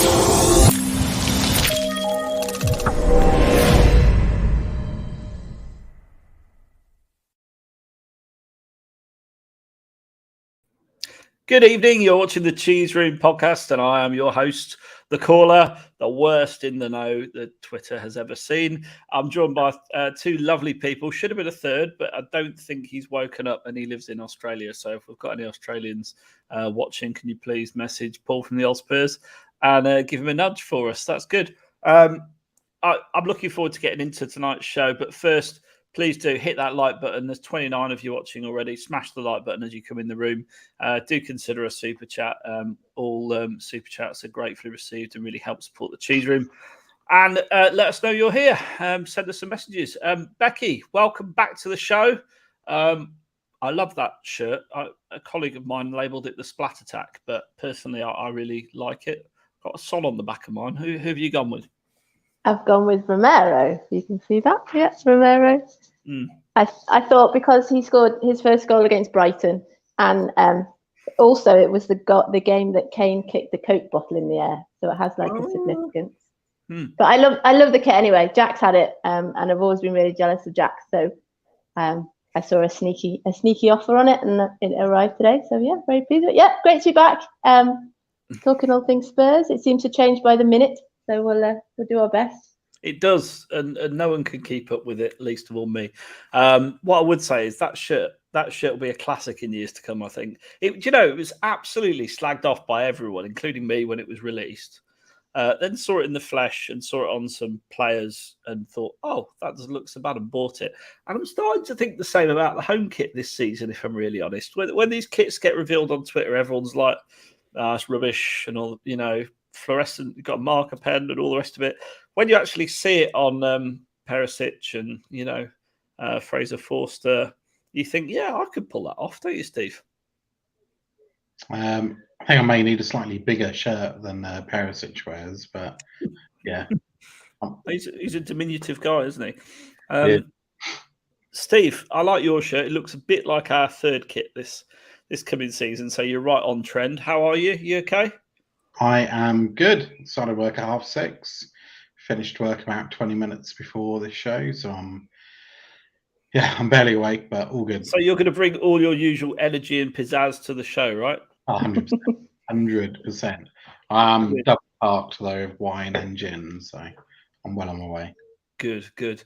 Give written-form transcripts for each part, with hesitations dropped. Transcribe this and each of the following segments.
Good evening. You're watching the Cheeseroom podcast, and I am your host, the caller, the worst in the know that Twitter has ever seen. I'm joined by two lovely people. Should have been a third, but I don't think he's woken up, and he lives in Australia. So if we've got any Australians watching, can you please message Paul from the ozspurs and give him a nudge for us? That's good. I'm looking forward to getting into tonight's show, but first, please do hit that like button. There's 29 of you watching already. Smash the like button as you come in the room. Do consider a super chat. All super chats are gratefully received and really help support the Cheeseroom. And let us know you're here. Send us some messages. Becky, welcome back to the show. I love that shirt. A colleague of mine labelled it the Splat Attack, but personally, I really like it. Got a sol on the back of mine. Who have you gone with? I've gone with Romero. You can see that. Yes, Romero. I thought because he scored his first goal against Brighton, and also it was the game that Kane kicked the Coke bottle in the air, so it has like a significance. But I love the kit anyway. Jack's had it, and I've always been really jealous of Jack. So I saw a sneaky offer on it, and it arrived today. So yeah, very pleased. But yeah, great to be back. Talking all things Spurs. It seems to change by the minute. So we'll do our best. It does, and no one can keep up with it, least of all me. What I would say is that shirt will be a classic in years to come, I think. It was absolutely slagged off by everyone, including me, when it was released. Then saw it in the flesh and saw it on some players and thought, oh, that doesn't look so bad, and bought it. And I'm starting to think the same about the home kit this season, if I'm really honest. When these kits get revealed on Twitter, everyone's like, it's rubbish and all, fluorescent, you've got a marker pen and all the rest of it. When you actually see it on Perisic and Fraser Forster, you think, yeah, I could pull that off, don't you, Steve? I think I may need a slightly bigger shirt than Perisic wears, but yeah. He's a diminutive guy, isn't he? Yeah. Steve, I like your shirt. It looks a bit like our third kit this coming season, so you're right on trend. How are you? You okay? I am good. Started work at 6:30. Finished work about 20 minutes before this show, so I'm barely awake, but all good. So you're going to bring all your usual energy and pizzazz to the show, right? 100%. 100%. I'm double parked though of wine and gin, so I'm well on my way. Good.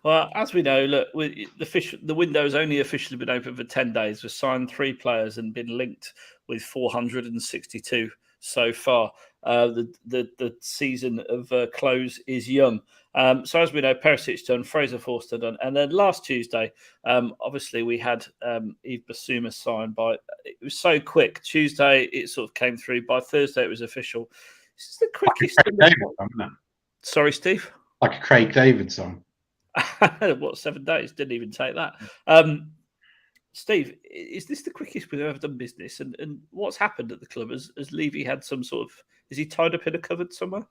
Well, as we know, look, the window's only officially been open for 10 days. We've signed 3 players and been linked with 462 so far. The season of close is young. So as we know, Perisic's done, Fraser Forster done, and then last Tuesday, obviously we had Yves Bissouma signed it was so quick. Tuesday it sort of came through. By Thursday it was official. This is the quickest. Sorry, Steve. Like a Craig David song. What, 7 days? Didn't even take that. Steve, is this the quickest we've ever done business? And what's happened at the club? Has Levy had some sort of... Is he tied up in a cupboard somewhere?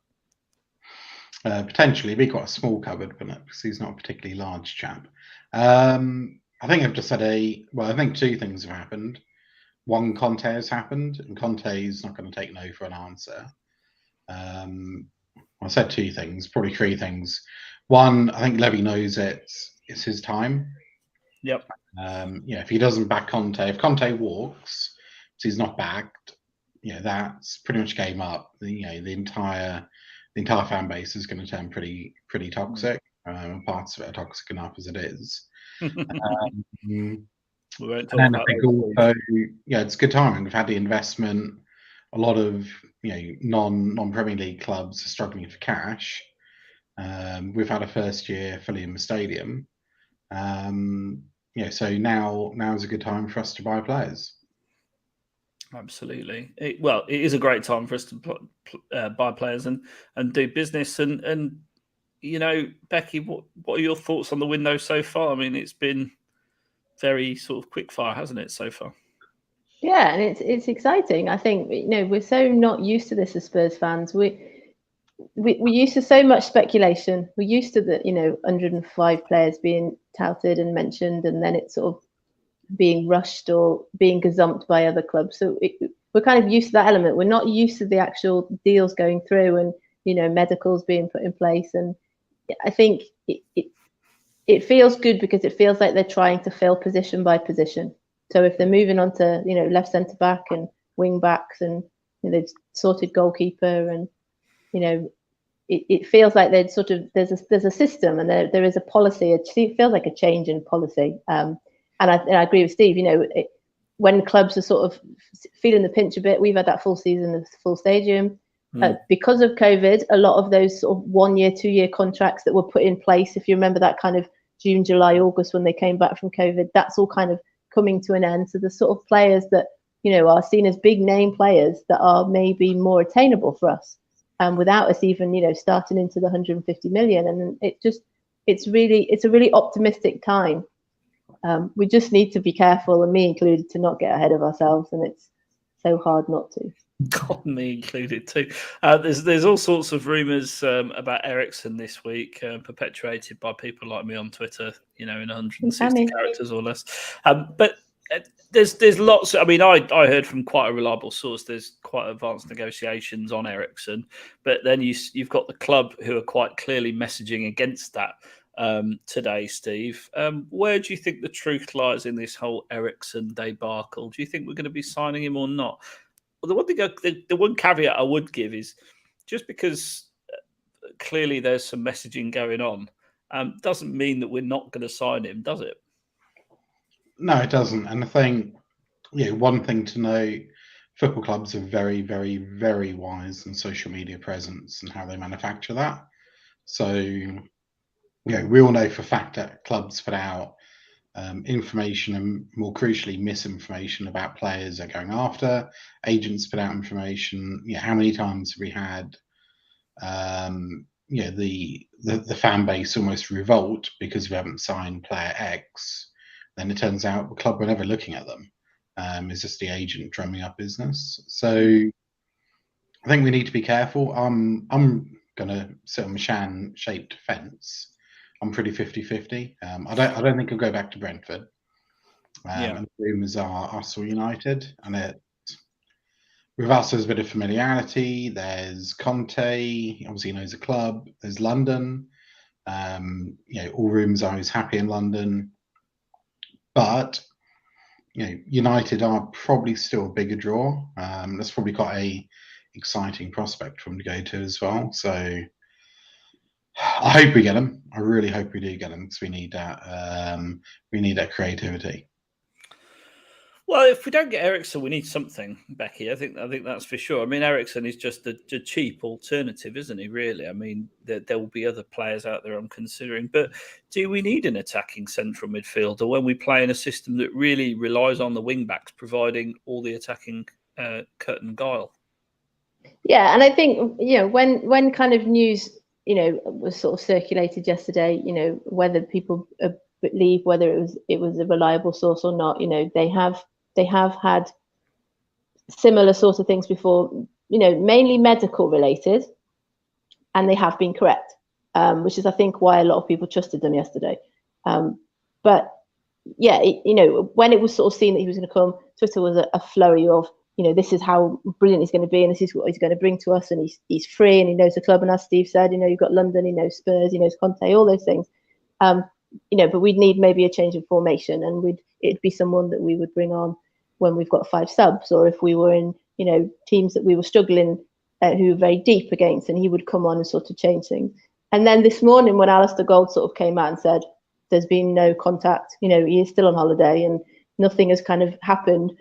Potentially. Be quite a small cupboard, but because he's not a particularly large chap. I think I've just had I think 2 things have happened. One, Conte has happened, and Conte is not going to take no for an answer. I said 2 things, probably 3 things. One, I think Levy knows it's his time. Yep. If he doesn't back Conte, if Conte walks, so he's not backed, that's pretty much game up. The entire fan base is going to turn pretty toxic. Parts of it are toxic enough as it is. We won't talk and about I think also, it's good timing. We've had the investment. A lot of non-Premier League clubs are struggling for cash. We've had a first year fully in the stadium. So now is a good time for us to buy players. Absolutely. It is a great time for us to buy players and do business. And Becky, what are your thoughts on the window so far? I mean, it's been very sort of quick fire, hasn't it, so far? Yeah, and it's exciting. I think we're so not used to this as Spurs fans. We're used to so much speculation. We're used to the 105 players being touted and mentioned, and then it's sort of being rushed or being gazumped by other clubs. So we're kind of used to that element. We're not used to the actual deals going through and, medicals being put in place. And I think it feels good because it feels like they're trying to fill position by position. So if they're moving on to, left centre back and wing backs and they've sorted goalkeeper and, it feels like there's sort of there's a system and there is a policy. It feels like a change in policy. And I agree with Steve. When clubs are sort of feeling the pinch a bit, we've had that full season of full stadium. Because of COVID, a lot of those sort of 1 year, 2 year contracts that were put in place, if you remember that kind of June, July, August when they came back from COVID, that's all kind of coming to an end. So the sort of players that, are seen as big name players that are maybe more attainable for us, without us even, starting into the 150 million. And it's a really optimistic time. We just need to be careful, and me included, to not get ahead of ourselves. And it's so hard not to. God, me included too. There's all sorts of rumours about Eriksen this week, perpetuated by people like me on Twitter, in 160 characters or less. But there's lots. I mean, I heard from quite a reliable source. There's quite advanced negotiations on Eriksen, but then you've got the club who are quite clearly messaging against that today. Steve, where do you think the truth lies in this whole Eriksen debacle? Do you think we're going to be signing him or not? Well, the one caveat I would give is just because clearly there's some messaging going on, doesn't mean that we're not going to sign him, does it? No, it doesn't. And I think, one thing to know, football clubs are very, very, very wise in social media presence and how they manufacture that. So, we all know for a fact that clubs put out information and, more crucially, misinformation about players they're going after. Agents put out information. How many times have we had the fan base almost revolt because we haven't signed player X? Then it turns out the club were never looking at them. It's just the agent drumming up business. So I think we need to be careful. I'm going to sit on my Shan-shaped fence. I'm pretty 50-50. I don't think I'll go back to Brentford. And the rumours are us or United. And with us, there's a bit of familiarity. There's Conte. Obviously, he knows the club. There's London. All rumours are he's happy in London. But United are probably still a bigger draw. That's probably quite a exciting prospect for him to go to as well. So I hope we get him. I really hope we do get him because we need that. We need that creativity. Well, if we don't get Eriksen, we need something, Becky. I think that's for sure. I mean, Eriksen is just a cheap alternative, isn't he, really? I mean, there will be other players out there I'm considering. But do we need an attacking central midfielder when we play in a system that really relies on the wing-backs providing all the attacking cut and guile? Yeah, and I think, when kind of news, was sort of circulated yesterday, whether people believe whether it was a reliable source or not, they have had similar sorts of things before, mainly medical related, and they have been correct, which is, I think, why a lot of people trusted them yesterday. But yeah, when it was sort of seen that he was going to come, Twitter was a flurry of, this is how brilliant he's going to be, and this is what he's going to bring to us, and he's free, and he knows the club, and as Steve said, you've got London, he knows Spurs, he knows Conte, all those things. But we'd need maybe a change of formation, and it'd be someone that we would bring on when we've got 5 subs, or if we were in, teams that we were struggling, who were very deep against, and he would come on and sort of change things. And then this morning, when Alistair Gold sort of came out and said, there's been no contact, he is still on holiday and nothing has kind of happened,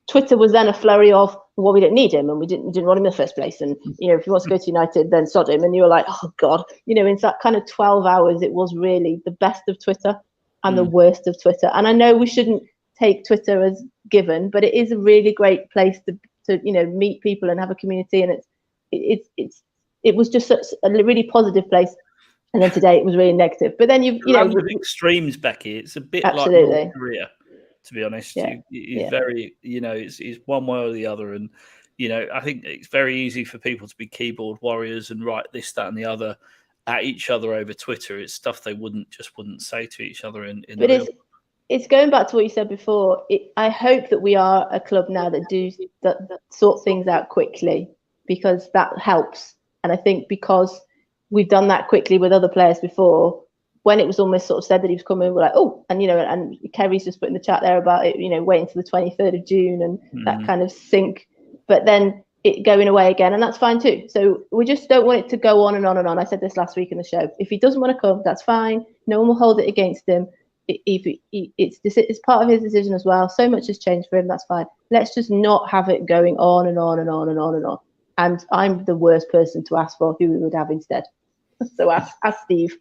Twitter was then a flurry of, well, we don't need him and we didn't want him in the first place. And, if he wants to go to United, then sod him. And you were like, oh, God, in that kind of 12 hours, it was really the best of Twitter and the worst of Twitter. And I know we shouldn't take Twitter as given, but it is a really great place to meet people and have a community. And it was just such a really positive place. And then today it was really negative. But then you with extremes, Becky. It's a bit absolutely. like North Korea, to be honest. Yeah. Very, it's one way or the other. And, I think it's very easy for people to be keyboard warriors and write this, that, and the other at each other over Twitter. It's stuff they wouldn't say to each other in the real. it's going back to what you said before. I hope that we are a club now that sort things out quickly, because that helps. And I think because we've done that quickly with other players before, when it was almost sort of said that he was coming, we're like, oh, and and Kerry's just put in the chat there about it, waiting till the 23rd of June and that kind of sync. But then it going away again, and that's fine too. So we just don't want it to go on and on and on. I said this last week in the show. If he doesn't want to come, that's fine. No one will hold it against him. It's part of his decision as well. So much has changed for him. That's fine. Let's just not have it going on and on and on and on and on. And I'm the worst person to ask for who we would have instead. So ask Steve.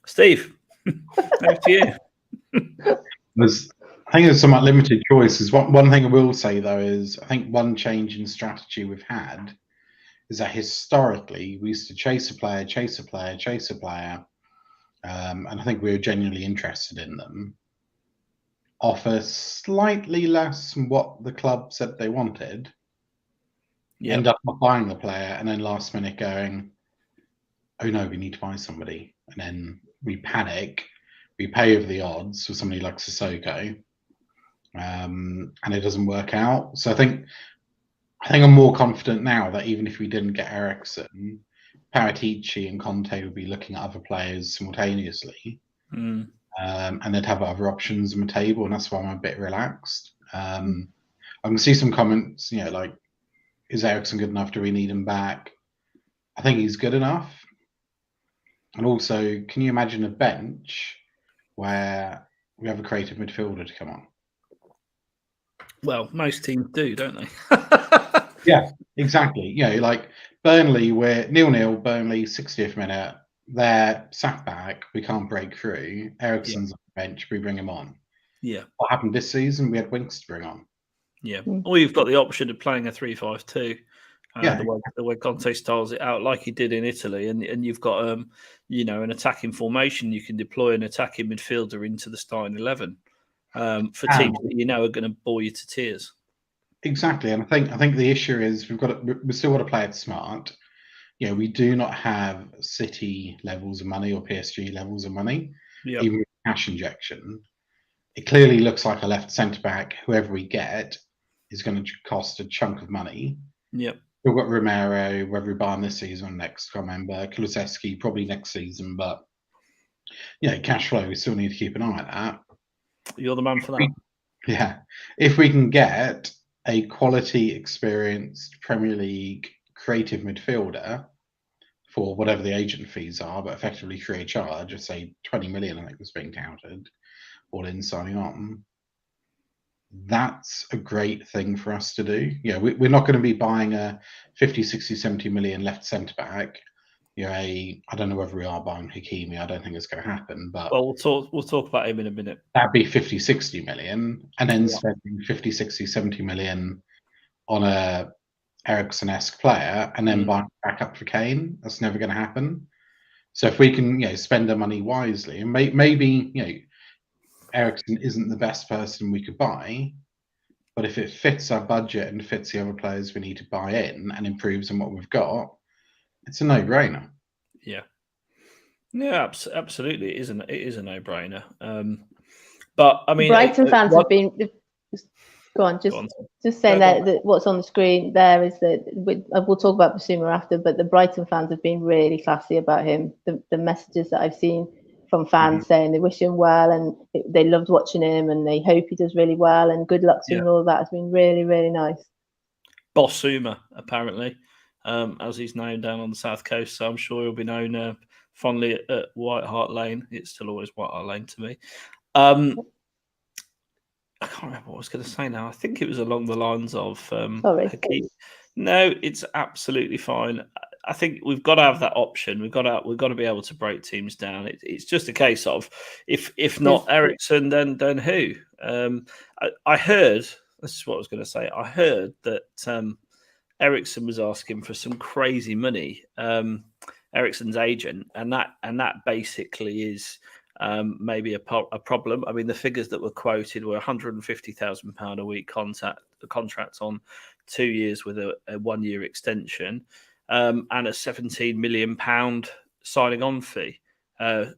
Steve, over to you. I think there's somewhat limited choices. One thing I will say though is I think one change in strategy we've had is that historically we used to chase a player, and I think we were genuinely interested in them, offer slightly less than what the club said they wanted, end up not buying the player, and then last minute going, oh no, we need to buy somebody. And then we panic, we pay over the odds for somebody like Sissoko, and it doesn't work out. So I think I'm more confident now that even if we didn't get Eriksen, Paratici and Conte would be looking at other players simultaneously, and they'd have other options on the table, and that's why I'm a bit relaxed. I can see some comments, like, is Eriksen good enough? Do we need him back? I think he's good enough. And also, can you imagine a bench where we have a creative midfielder to come on? Well, most teams do, don't they? Yeah, exactly. Like Burnley, we're 0-0, Burnley, 60th minute. They're sat back. We can't break through. Eriksen's on the bench. We bring him on. Yeah. What happened this season? We had Winks to bring on. Yeah. Or you've got the option of playing a 3-5-2. The way Conte styles it out, like he did in Italy, and you've got an attacking formation. You can deploy an attacking midfielder into the starting 11 for teams that are going to bore you to tears. Exactly, and I think the issue is we still got to play it smart. We do not have City levels of money or PSG levels of money, even with cash injection. It clearly looks like a left centre back, whoever we get, is going to cost a chunk of money. Yep. We've got Romero, whether we buy him this season or next, I can't remember. Kulusevski probably next season, but cash flow, we still need to keep an eye on that. You're the man for that. Yeah. If we can get a quality, experienced Premier League creative midfielder for whatever the agent fees are, but effectively free of charge, of say 20 million, I think was being touted, all in signing on. That's a great thing for us to do. We're not going to be buying a 50, 60, 70 million left centre back. I don't know whether we are buying Hakimi. I don't think it's going to happen. But we'll talk about him in a minute. That'd be 50, 60 million, and then spending 50, 60, 70 million on a Eriksen-esque player, and then buying back up for Kane. That's never going to happen. So if we can, spend the money wisely, and maybe Eriksen isn't the best person we could buy, but if it fits our budget and fits the other players we need to buy in and improves on what we've got, it's a no-brainer. Yeah, absolutely. It is a no-brainer. But I mean, Brighton fans have been. Go on, just saying that what's on the screen there is that we'll talk about Basuma after, but the Brighton fans have been really classy about him. The messages that I've seen from fans saying they wish him well and they loved watching him and they hope he does really well and good luck to him and all of that has been really, really nice. Bossuma, apparently, as he's known down on the South Coast, so I'm sure he'll be known fondly at White Hart Lane. It's still always White Hart Lane to me. I can't remember what I was going to say now. I think it was along the lines of Sorry. No, it's absolutely fine. I think we've got to have that option. We've got to be able to break teams down. It's just a case of if not Eriksen, then who? I heard, this is what I was going to say. I heard that Eriksen was asking for some crazy money. Eriksen's agent, and that basically is maybe a problem. I mean, the figures that were quoted were £150,000 a week contract on 2 years with a 1 year extension, and a £17 million signing on fee.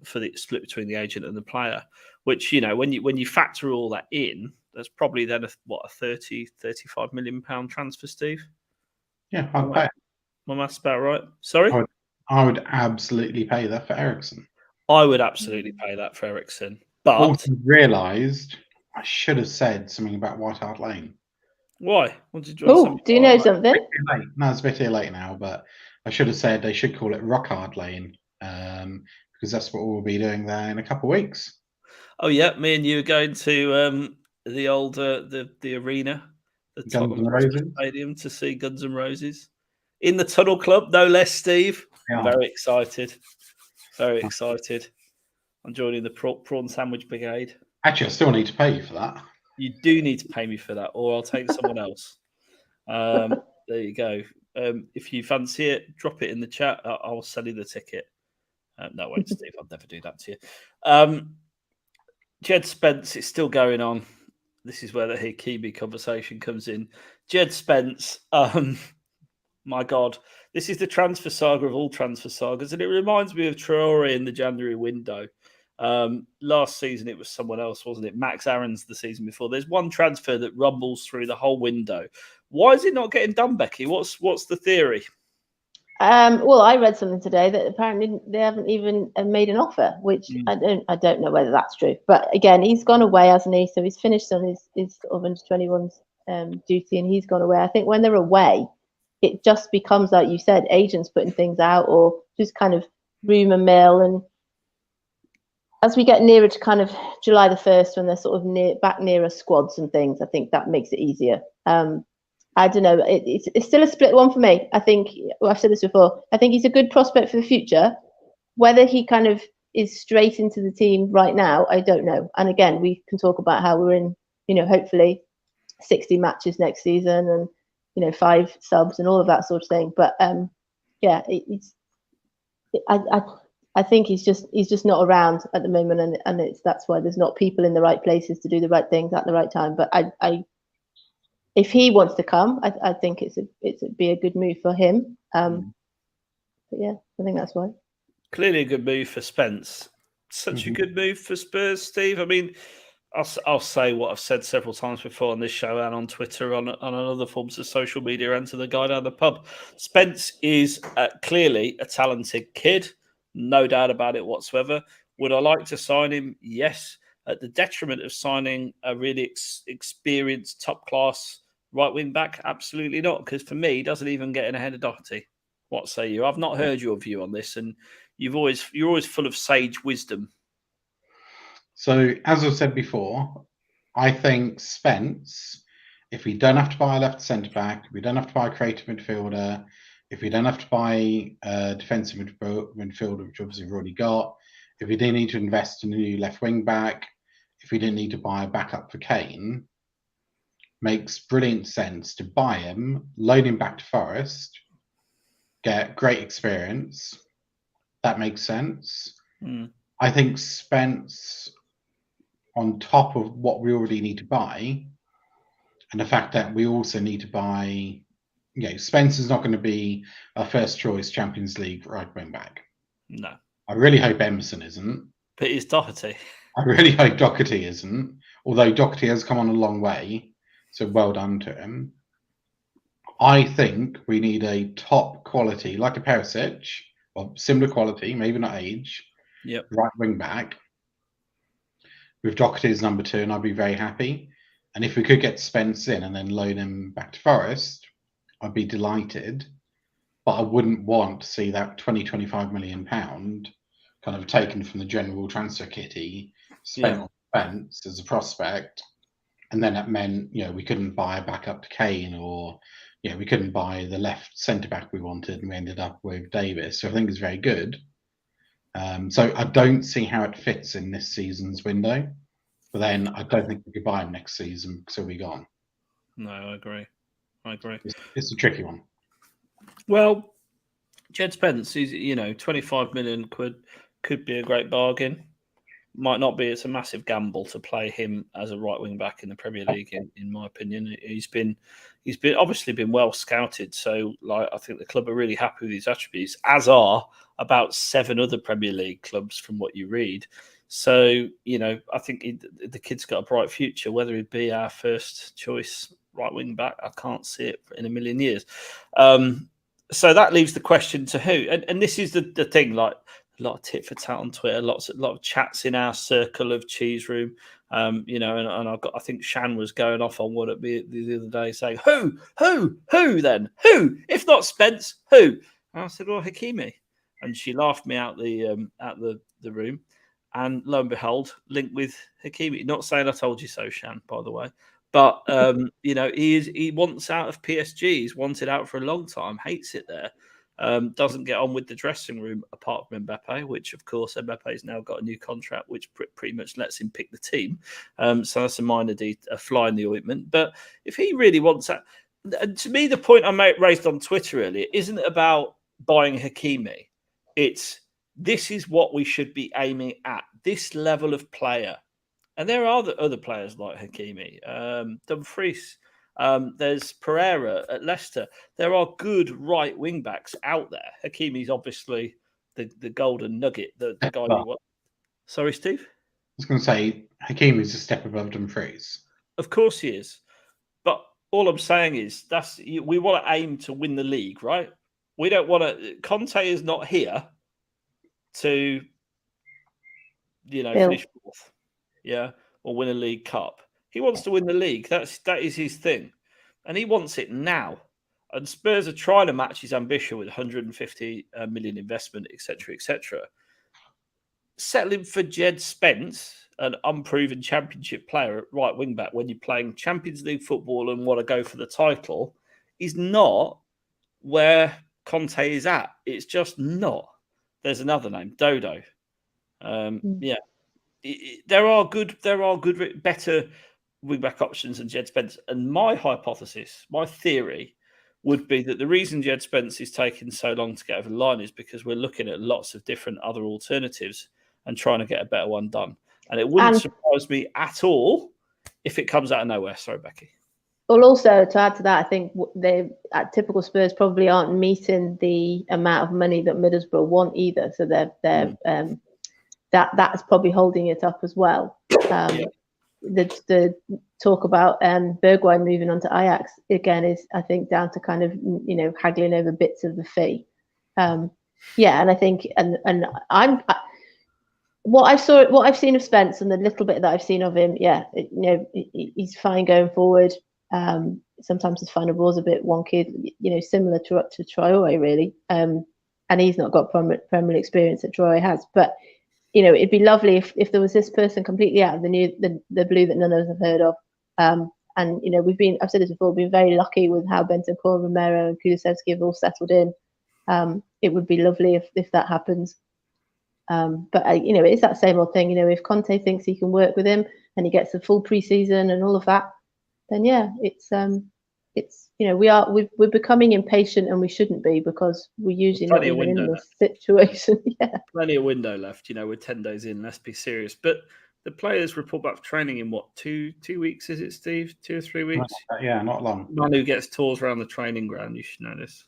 for the split between the agent and the player. Which, you know, when you factor all that in, that's probably then a 35 million pound transfer, Steve. Yeah, I'd pay. My math's about right. Sorry, I would absolutely pay that for Eriksen. I would absolutely pay that for Eriksen. But also realised I should have said something about White Hart Lane. Why? What did you Oh, do you know something? No, it's a bit too late now, but I should have said they should call it Rock Hard Lane, because that's what we'll be doing there in a couple of weeks. Oh yeah, me and you are going to the old the arena, the Tottenham Hotspur Stadium, to see Guns N' Roses in the Tunnel Club, no less. Steve, Yeah. very excited, very excited. I'm joining the prawn sandwich brigade. Actually, I still need to pay you for that. You do need to pay me for that, or I'll take someone else. There you go. If you fancy it, drop it in the chat. I'll sell you the ticket. No, wait, Steve, I'll never do that to you. Jed Spence, it's still going on. This is where the Hakimi conversation comes in. Jed Spence, my God, this is the transfer saga of all transfer sagas, and it reminds me of Traore in the January window. Last season, it was someone else, wasn't it? Max Aarons the season before. There's one transfer that rumbles through the whole window. Why is it not getting done, Becky? What's the theory? Well, I read something today that apparently they haven't even made an offer, which I don't know whether that's true. But again, he's gone away, hasn't he? So he's finished on his sort of under 21's duty, and he's gone away. I think when they're away, it just becomes, like you said, agents putting things out or just kind of rumour mill. And as we get nearer to kind of July the 1st, when they're sort of back nearer squads and things, I think that makes it easier. I don't know. It's still a split one for me. I think, well, I've said this before, I think he's a good prospect for the future. Whether he kind of is straight into the team right now, I don't know. And again, we can talk about how we're in, you know, hopefully 60 matches next season and, you know, 5 subs and all of that sort of thing. But yeah, I think he's just not around at the moment, and that's why there's not people in the right places to do the right things at the right time. But if he wants to come, I think it'd be a good move for him. But yeah, I think that's why. Clearly a good move for Spence. Such a good move for Spurs, Steve. I mean, I'll say what I've said several times before on this show and on Twitter, on other forms of social media, and to the guy down the pub. Spence is clearly a talented kid, no doubt about it whatsoever. Would I like to sign him? Yes. At the detriment of signing a really experienced, top-class right wing back? Absolutely not, because for me, he doesn't even get in ahead of Doherty. What say you? I've not heard your view on this, and you're always full of sage wisdom. So, as I've said before, I think Spence, if we don't have to buy a left centre back, we don't have to buy a creative midfielder, if we don't have to buy a defensive midfielder, which obviously we've already got, if we didn't need to invest in a new left wing back, if we didn't need to buy a backup for Kane, makes brilliant sense to buy him, loan him back to Forest, get great experience. That makes sense. I think Spence, on top of what we already need to buy, and the fact that we also need to buy, you know, Spence is not going to be our first choice Champions League right wing back. No. I really hope Emerson isn't. But it's Doherty. I really hope Doherty isn't, although Doherty has come on a long way, so well done to him. I think we need a top quality, like a Perisic, or similar quality, maybe not age, right wing back, with Doherty as number 2, and I'd be very happy. And if we could get Spence in and then loan him back to Forest, I'd be delighted. But I wouldn't want to see that 25 million pound kind of taken from the general transfer kitty, spent on Spence as a prospect, and then that meant, you know, we couldn't buy a backup to Kane, or, you know, we couldn't buy the left centre back we wanted, and we ended up with Davis. So I think it's very good. So I don't see how it fits in this season's window, but then I don't think we could buy him next season because he'll be gone. No, I agree. It's a tricky one. Well, Jed Spence, he's, you know, 25 million quid could be a great bargain. might not be. It's a massive gamble to play him as a right wing back in the Premier League. In my opinion, he's been obviously been well scouted. So, like, I think the club are really happy with his attributes, as are about 7 other Premier League clubs from what you read. So, I think the kid's got a bright future. Whether he'd be our first choice right wing back, I can't see it in a million years. So that leaves the question to who. And this is the thing, like a lot of tit for tat on Twitter, a lot of chats in our circle of Cheeseroom. And I think Shan was going off on one at me the other day saying, who then? Who? If not Spence, who? And I said, well, Hakimi. And she laughed me out the room. And lo and behold, linked with Hakimi. Not saying I told you so, Shan, by the way. But, he wants out of PSG. He's wanted out for a long time, hates it there. Doesn't get on with the dressing room apart from Mbappe, which, of course, Mbappe's now got a new contract, which pretty much lets him pick the team. So that's a fly in the ointment. But if he really wants that, to me, the point I raised on Twitter earlier isn't about buying Hakimi. This is what we should be aiming at, this level of player. And there are other players like Hakimi, Dumfries. There's Pereira at Leicester. There are good right wing backs out there. Hakimi's obviously the golden nugget, the guy you want. Sorry, Steve? I was going to say Hakimi's a step above Dumfries. Of course he is. But all I'm saying is we want to aim to win the league, right? We don't want to. Conte is not here to, finish fourth. Yeah, or win a League Cup. He wants to win the league. That is his thing, and he wants it now. And Spurs are trying to match his ambition with 150 million investment, etc., etc. Settling for Jed Spence, an unproven Championship player at right wing back, when you're playing Champions League football and want to go for the title, is not where Conte is at. It's just not. There's another name, Dodo. Yeah. There are good, better wing-back options than Jed Spence. And my hypothesis, my theory, would be that the reason Jed Spence is taking so long to get over the line is because we're looking at lots of different other alternatives and trying to get a better one done. And it wouldn't surprise me at all if it comes out of nowhere. Sorry, Becky. Well, also to add to that, I think they, at typical Spurs, probably aren't meeting the amount of money that Middlesbrough want either. So that's probably holding it up as well. The talk about Bergwijn moving on to Ajax again is, I think, down to kind of haggling over bits of the fee. And I think what I've seen of Spence and the little bit that I've seen of him, he's fine going forward. Sometimes his final ball's a bit wonky, similar to Traore really. And he's not got Premier experience that Traore has, but. It'd be lovely if there was this person completely out of the blue that none of us have heard of. And I've said this before, we've been very lucky with how Bentancur, Romero, and Kulusevski have all settled in. It would be lovely if that happens. But it's that same old thing. If Conte thinks he can work with him and he gets the full preseason and all of that, then we're becoming impatient, and we shouldn't be, because we're usually not even in this situation. Plenty of window left. We're 10 days in. Let's be serious. But the players report back for training in what, 2 weeks? Is it, Steve? 2 or 3 weeks? Not long. Manu gets tours around the training ground. You should know this.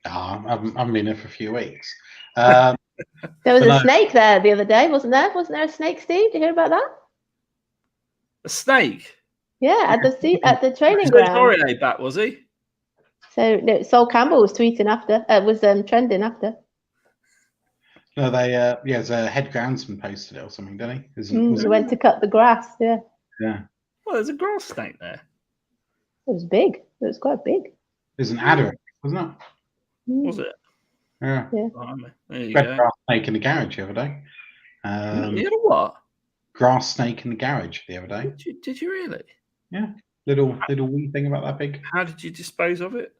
I've been there for a few weeks. There was a snake there the other day, wasn't there? Wasn't there a snake, Steve? Did you hear about that? A snake? Yeah, at the training ground. Aurier back, was he? So no, Sol Campbell was tweeting after. Was trending after. No, there's a head groundsman posted it or something, didn't he? He went to cut the grass. Yeah. Yeah. Well, there's a grass snake there. It was big. It was quite big. There's an adder, wasn't it? Was it? Yeah. Oh, there you Red go. grass snake in the garage the other day. You had a what? Grass snake in the garage the other day. Did you really? Yeah. Little wee thing about that big. How did you dispose of it?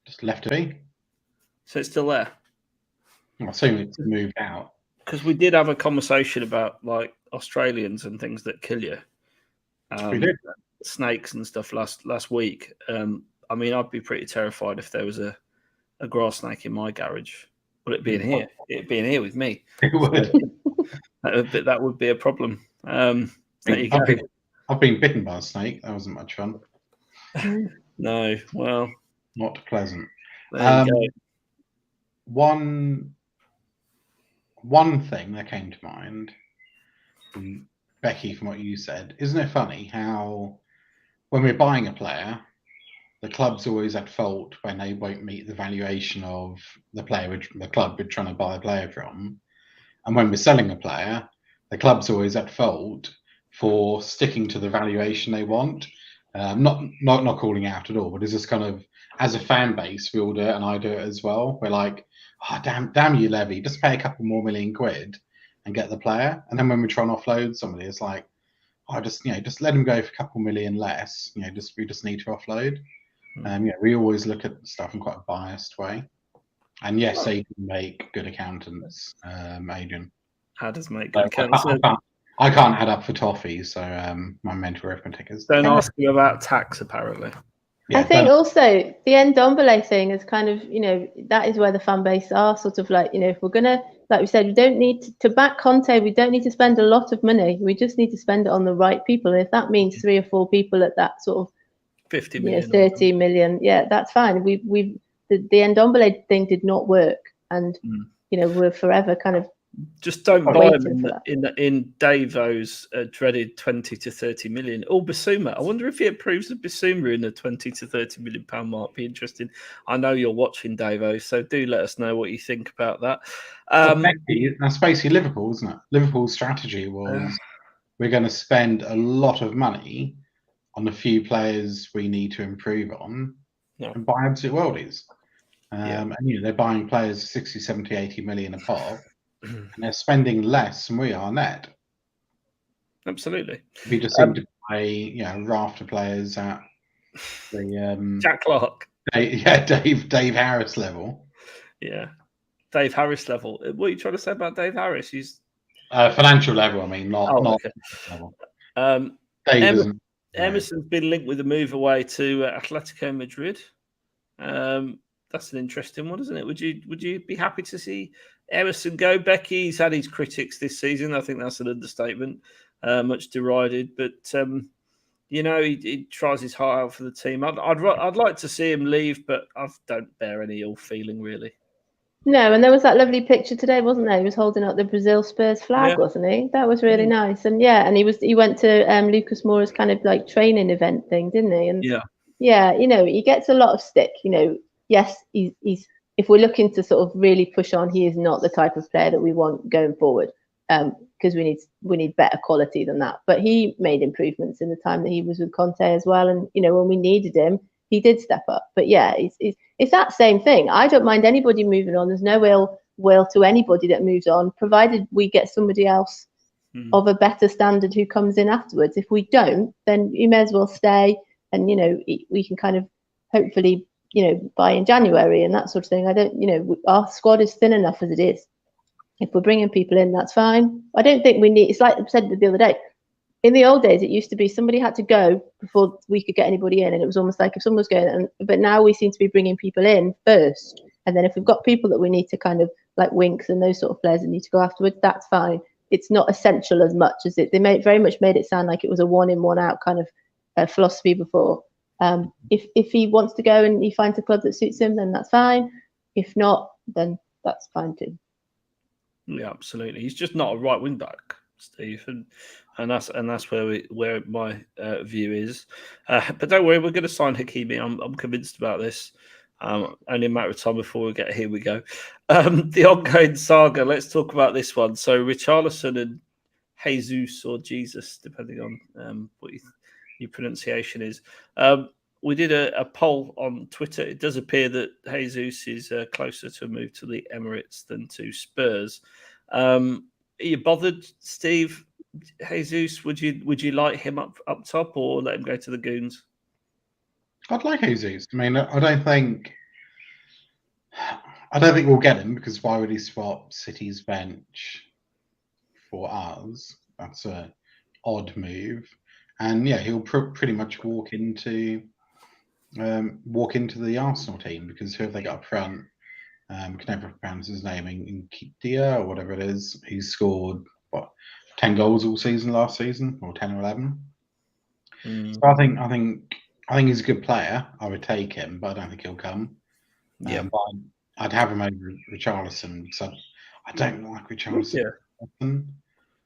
Just left it be. So it's still there? I assume it's moved out. Because we did have a conversation about like Australians and things that kill you. We did. Snakes and stuff last week. I mean, I'd be pretty terrified if there was a grass snake in my garage. Would it be in here? It'd be in here with me. It would. that would be a problem. There you go. I've been bitten by a snake. That wasn't much fun. No, well, not pleasant. There you go. One thing that came to mind, Becky, from what you said, isn't it funny how when we're buying a player, the club's always at fault when they won't meet the valuation of the player, the club we're trying to buy a player from, and when we're selling a player, the club's always at fault for sticking to the valuation they want. Not calling out at all, but it's just kind of, as a fan base, we all do it, and I do it as well. We're like, oh, damn you, Levy, just pay a couple more million quid and get the player. And then when we try and offload somebody, it's like, oh, just let them go for a couple million less. We just need to offload. We always look at stuff in quite a biased way. And yes, they can make good accountants, Adrian. How does make good accountants? I can't add up for toffee, so my mental arithmetic is. Don't ask you about tax, apparently. Yeah, I think also the Ndombele thing is kind of, that is where the fan base are sort of like, if we're going to, like we said, we don't need to back Conte, we don't need to spend a lot of money. We just need to spend it on the right people. And if that means 3 or 4 people at that sort of 50 million, 30 million, yeah, that's fine. The Ndombele thing did not work. And, we're forever kind of just don't buy him in Davo's dreaded 20 to 30 million. Or Bissouma. I wonder if he approves of Bissouma in the 20 to 30 million pound mark. Be interesting. I know you're watching Davo, so do let us know what you think about that. That's basically Liverpool, isn't it? Liverpool's strategy was we're going to spend a lot of money on the few players we need to improve on and buy absolute worldies. And they're buying players 60, 70, 80 million a pop. And they're spending less than we are net. Absolutely. We just seem to buy, a raft of players at the Jack Clark. Dave Harris level. Yeah, Dave Harris level. What are you trying to say about Dave Harris? He's financial level. I mean, not okay. Level. Emerson's been linked with a move away to Atletico Madrid. That's an interesting one, isn't it? Would you be happy to see Emerson go? Becky, he's had his critics this season. I think that's an understatement, much derided. But he tries his heart out for the team. I'd like to see him leave, but I don't bear any ill feeling really. No, and there was that lovely picture today, wasn't there? He was holding up the Brazil Spurs flag, wasn't he? That was really nice. And and he went to Lucas Moura's kind of like training event thing, didn't he? And he gets a lot of stick. Yes, he's if we're looking to sort of really push on, he is not the type of player that we want going forward, because we need better quality than that. But he made improvements in the time that he was with Conte as well, and when we needed him, he did step up. But it's that same thing. I don't mind anybody moving on. There's no ill will to anybody that moves on, provided we get somebody else of a better standard who comes in afterwards. If we don't, then you may as well stay, and we can kind of hopefully buy in January and that sort of thing. I don't, our squad is thin enough as it is. If we're bringing people in, that's fine. I don't think we need, it's like I said the other day, in the old days, it used to be somebody had to go before we could get anybody in. And it was almost like if someone was going, but now we seem to be bringing people in first. And then if we've got people that we need to kind of like Winks and those sort of players that need to go afterwards, that's fine. It's not essential as much as it. They very much made it sound like it was a 1 in, 1 out kind of philosophy before. If he wants to go and he finds a club that suits him, then that's fine. If not, then that's fine too. Yeah, absolutely. He's just not a right wing back, Steve, and that's where my view is. But don't worry, we're going to sign Hakimi. I'm convinced about this. Only a matter of time before we get here. We go. The ongoing saga. Let's talk about this one. So Richarlison and Jesus or Jesus, depending on what your pronunciation is. We did a poll on Twitter. It does appear that Jesus is closer to a move to the Emirates than to Spurs. Are you bothered, Steve? Jesus, would you like him up top or let him go to the Goons? I'd like Jesus. I mean, I don't think we'll get him, because why would he swap City's bench for ours? That's a odd move. And he'll pretty much walk into the Arsenal team, because who have they got up front? Can never pronounce his name, in Nketiah or whatever it is. He scored what 10 goals all season last season, or 10 or 11. Mm. So I think he's a good player. I would take him, but I don't think he'll come. Yeah, but I'd have him over Richarlison. So I don't like Richarlison. Yeah.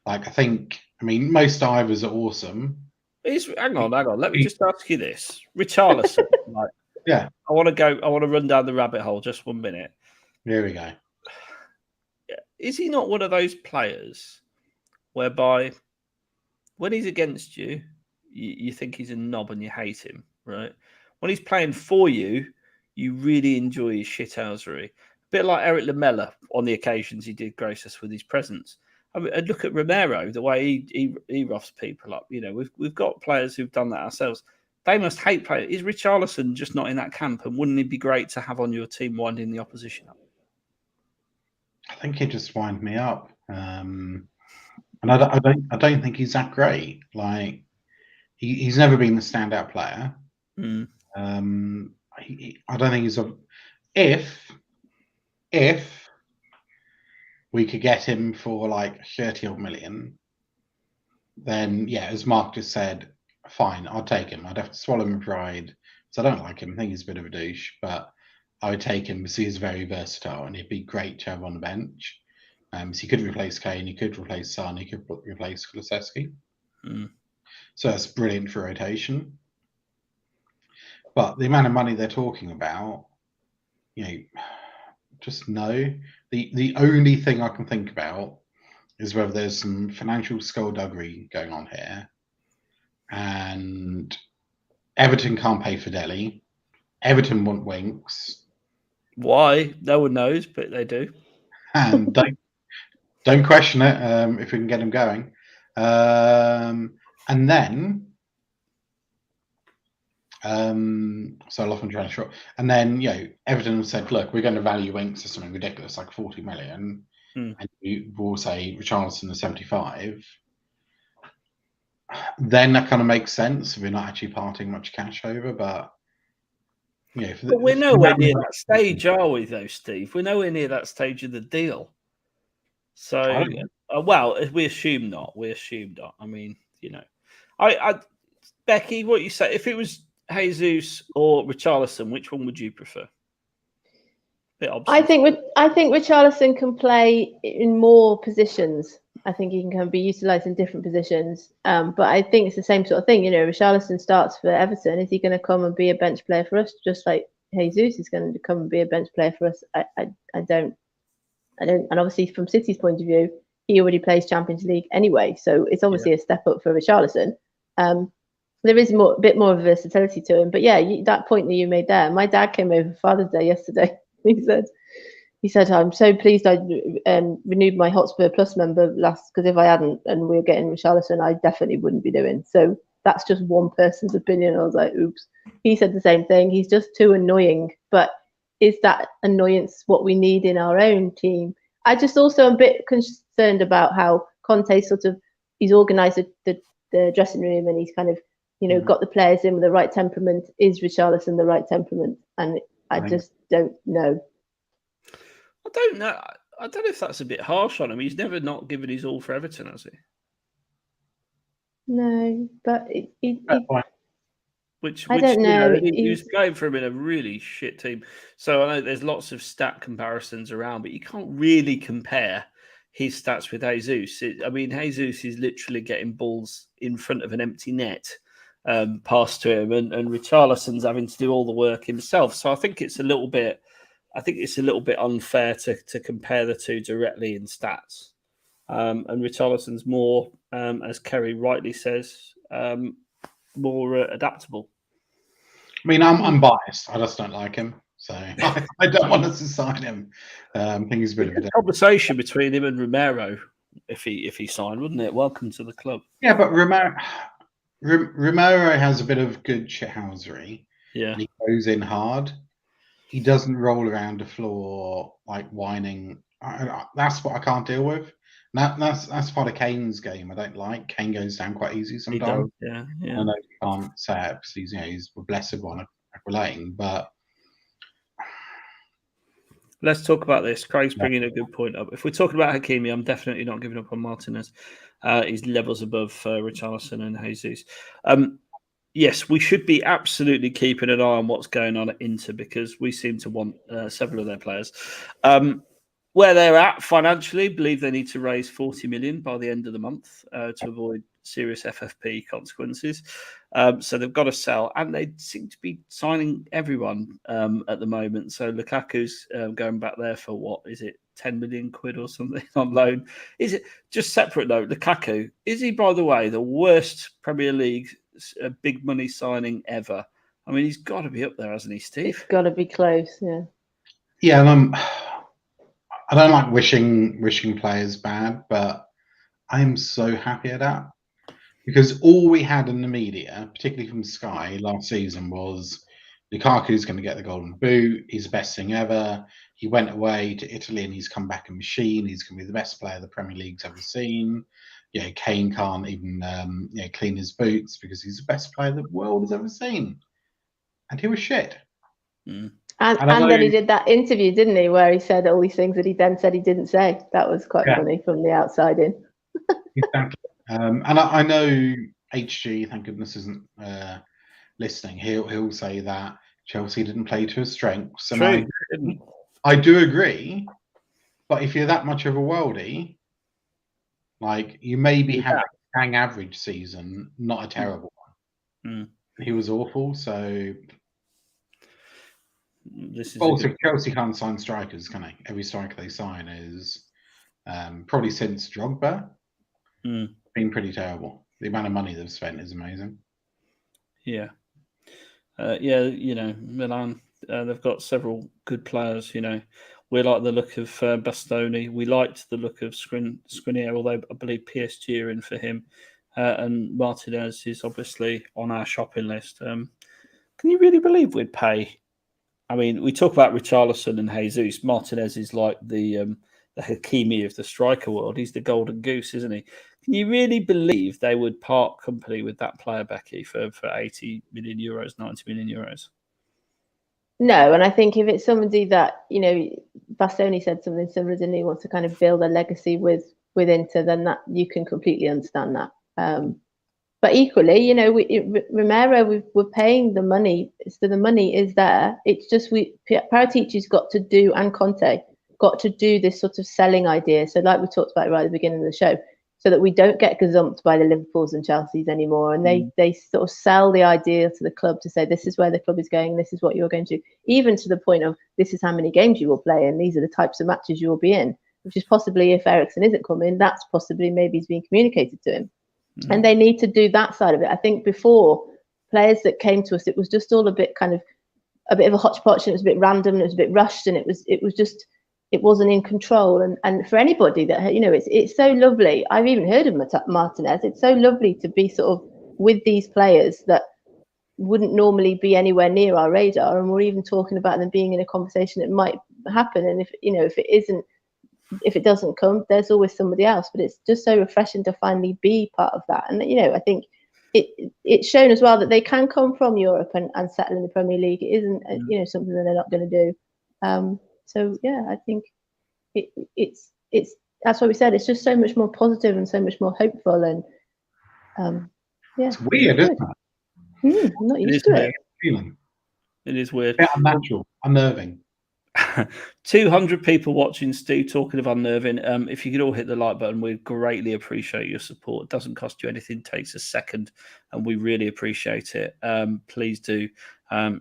Like I mean, most divers are awesome. Hang on. Let me just ask you this: Richarlison. Like, yeah, I want to run down the rabbit hole. Just 1 minute. Here we go. Is he not one of those players whereby when he's against you, you think he's a knob and you hate him, right? When he's playing for you, you really enjoy his shithousery. A bit like Eric Lamela on the occasions he did grace us with his presence. I mean, look at Romero, the way he roughs people up. You know, we've got players who've done that ourselves. They must hate players. Is Richarlison just not in that camp? And wouldn't it be great to have on your team winding the opposition up? I think he just wind me up. And I don't think he's that great. Like he's never been the standout player. Mm. I don't think he's a. If we could get him for like 30 odd million, then yeah, as Mark just said, fine, I'll take him. I'd have to swallow my pride, so I don't like him. I think he's a bit of a douche, but I would take him because he's very versatile and he'd be great to have on the bench. So he could replace Kane, he could replace Son, he could replace Kulusevski. Mm. So that's brilliant for rotation. But the amount of money they're talking about, you know, just no. The only thing I can think about is whether there's some financial skullduggery going on here. And Everton can't pay for Dele. Everton want Winks. Why? No one knows, but they do. And don't question it if we can get him going. And then so I lost my train of thought. And then Everton said, look, we're going to value Winks as something ridiculous, like 40 million. And you will say Richarlison is 75. Then that kind of makes sense. We're not actually parting much cash over, but but we're nowhere near that stage, are we, though, Steve? We're nowhere near that stage of the deal. So, well, we assume not. We assume not. I mean, Becky, what you say? If it was Jesus or Richarlison, which one would you prefer? I think Richarlison can play in more positions. I think he can be utilised in different positions. But I think it's the same sort of thing. Richarlison starts for Everton. Is he going to come and be a bench player for us, just like Jesus is going to come and be a bench player for us? I don't. And obviously, from City's point of view, he already plays Champions League anyway, so it's obviously a step up for Richarlison. There is a bit more of versatility to him. But yeah, that point that you made there. My dad came over for Father's Day yesterday. He said, I'm so pleased I renewed my Hotspur Plus member last, because if I hadn't and we were getting Richarlison, I definitely wouldn't be doing. So that's just one person's opinion. I was like, oops. He said the same thing. He's just too annoying. But is that annoyance what we need in our own team? I just also am a bit concerned about how Conte he's organised the dressing room, and he's kind of, got the players in with the right temperament. Is Richarlison the right temperament? And I just don't know. I don't know. I don't know if that's a bit harsh on him. He's never not given his all for Everton, has he? No, but which I don't know. He was going for him in a really shit team. So I know there's lots of stat comparisons around, but you can't really compare his stats with Jesus. Jesus is literally getting balls in front of an empty net passed to him, and Richarlison's having to do all the work himself. So I think it's a little bit unfair to compare the two directly in stats. And Richarlison's more, as Kerry rightly says, more adaptable. I mean, I'm biased. I just don't like him, so I don't want us to sign him. I think he's a bit of a conversation between him and Romero if he signed, wouldn't it? Welcome to the club. Yeah, but Romero has a bit of good shithousery. Yeah, and he goes in hard. He doesn't roll around the floor like whining. That's what I can't deal with. That's part of Kane's game I don't like. Kane goes down quite easy sometimes. Yeah. I know you can't say it because he's a blessed one at Lane, but Let's talk about this. Craig's bringing a good point up. If we're talking about Hakimi, I'm definitely not giving up on Martinez. He's levels above Richarlison and Jesus. Yes, we should be absolutely keeping an eye on what's going on at Inter because we seem to want several of their players. Where they're at financially, believe they need to raise 40 million by the end of the month to avoid serious FFP consequences. So they've got to sell, and they seem to be signing everyone at the moment. So Lukaku's going back there for what is it, 10 million quid or something on loan? Is it just separate note? Lukaku, is he, by the way, the worst Premier League big money signing ever? I mean, he's got to be up there, hasn't he, Steve? It's got to be close, yeah. Yeah, and I don't like wishing players bad, but I am so happy at that because all we had in the media, particularly from Sky last season, was Lukaku's going to get the golden boot. He's the best thing ever. He went away to Italy and he's come back a machine. He's going to be the best player the Premier League's ever seen. You know, Kane can't even clean his boots because he's the best player the world has ever seen. And he was shit. Mm. And then he did that interview, didn't he, where he said all these things that he then said he didn't say. That was quite funny from the outside in. Exactly. And I know HG, thank goodness, isn't listening. He'll say that Chelsea didn't play to his strengths. And I do agree. But if you're that much of a worldie, like you maybe have a bang average season, not a terrible one. Mm. He was awful, so also Chelsea can't sign strikers, can they? Every striker they sign is probably since Drogba been pretty terrible. The amount of money they've spent is amazing. Yeah. You know, Milan, they've got several good players, you know. We like the look of Bastoni. We liked the look of Skriniar, although I believe PSG are in for him. And Martinez is obviously on our shopping list. Can you really believe we'd pay? I mean, we talk about Richarlison and Jesus. Martinez is like the Hakimi of the striker world. He's the golden goose, isn't he? Can you really believe they would part company with that player, Becky, for 80 million euros, 90 million euros? No, and I think if it's somebody that, you know, Bastoni said something similar, didn't he? Wants to kind of build a legacy with Inter, then that you can completely understand that. But equally, you know, Romero, we're paying the money, so the money is there. It's just Paratici's got to do, and Conte got to do this sort of selling idea. So like we talked about right at the beginning of the show, so that we don't get gazumped by the Liverpools and Chelseas anymore. And they sort of sell the idea to the club to say, this is where the club is going, this is what you're going to do, even to the point of this is how many games you will play and these are the types of matches you will be in, which is possibly, if Eriksen isn't coming, that's possibly maybe is being communicated to him. And they need to do that side of it. I think before, players that came to us, it was just all a bit of a hodgepodge, and it was a bit random, and it was a bit rushed, and it wasn't in control. And for anybody that, you know, it's so lovely. I've even heard of Martinez. It's so lovely to be sort of with these players that wouldn't normally be anywhere near our radar, and we're even talking about them being in a conversation that might happen. And if it doesn't come, there's always somebody else. But it's just so refreshing to finally be part of that. And, you know, I think it's shown as well that they can come from Europe and settle in the Premier League. It isn't, you know, something that they're not going to do. So, yeah, I think it's that's what we said. It's just so much more positive and so much more hopeful. And, yeah. It's weird, isn't it? I'm not used to it. It is weird. A bit unnatural, unnerving. 200 people watching, Steve, talking of unnerving. If you could all hit the like button, we'd greatly appreciate your support. It doesn't cost you anything, takes a second, and we really appreciate it. Please do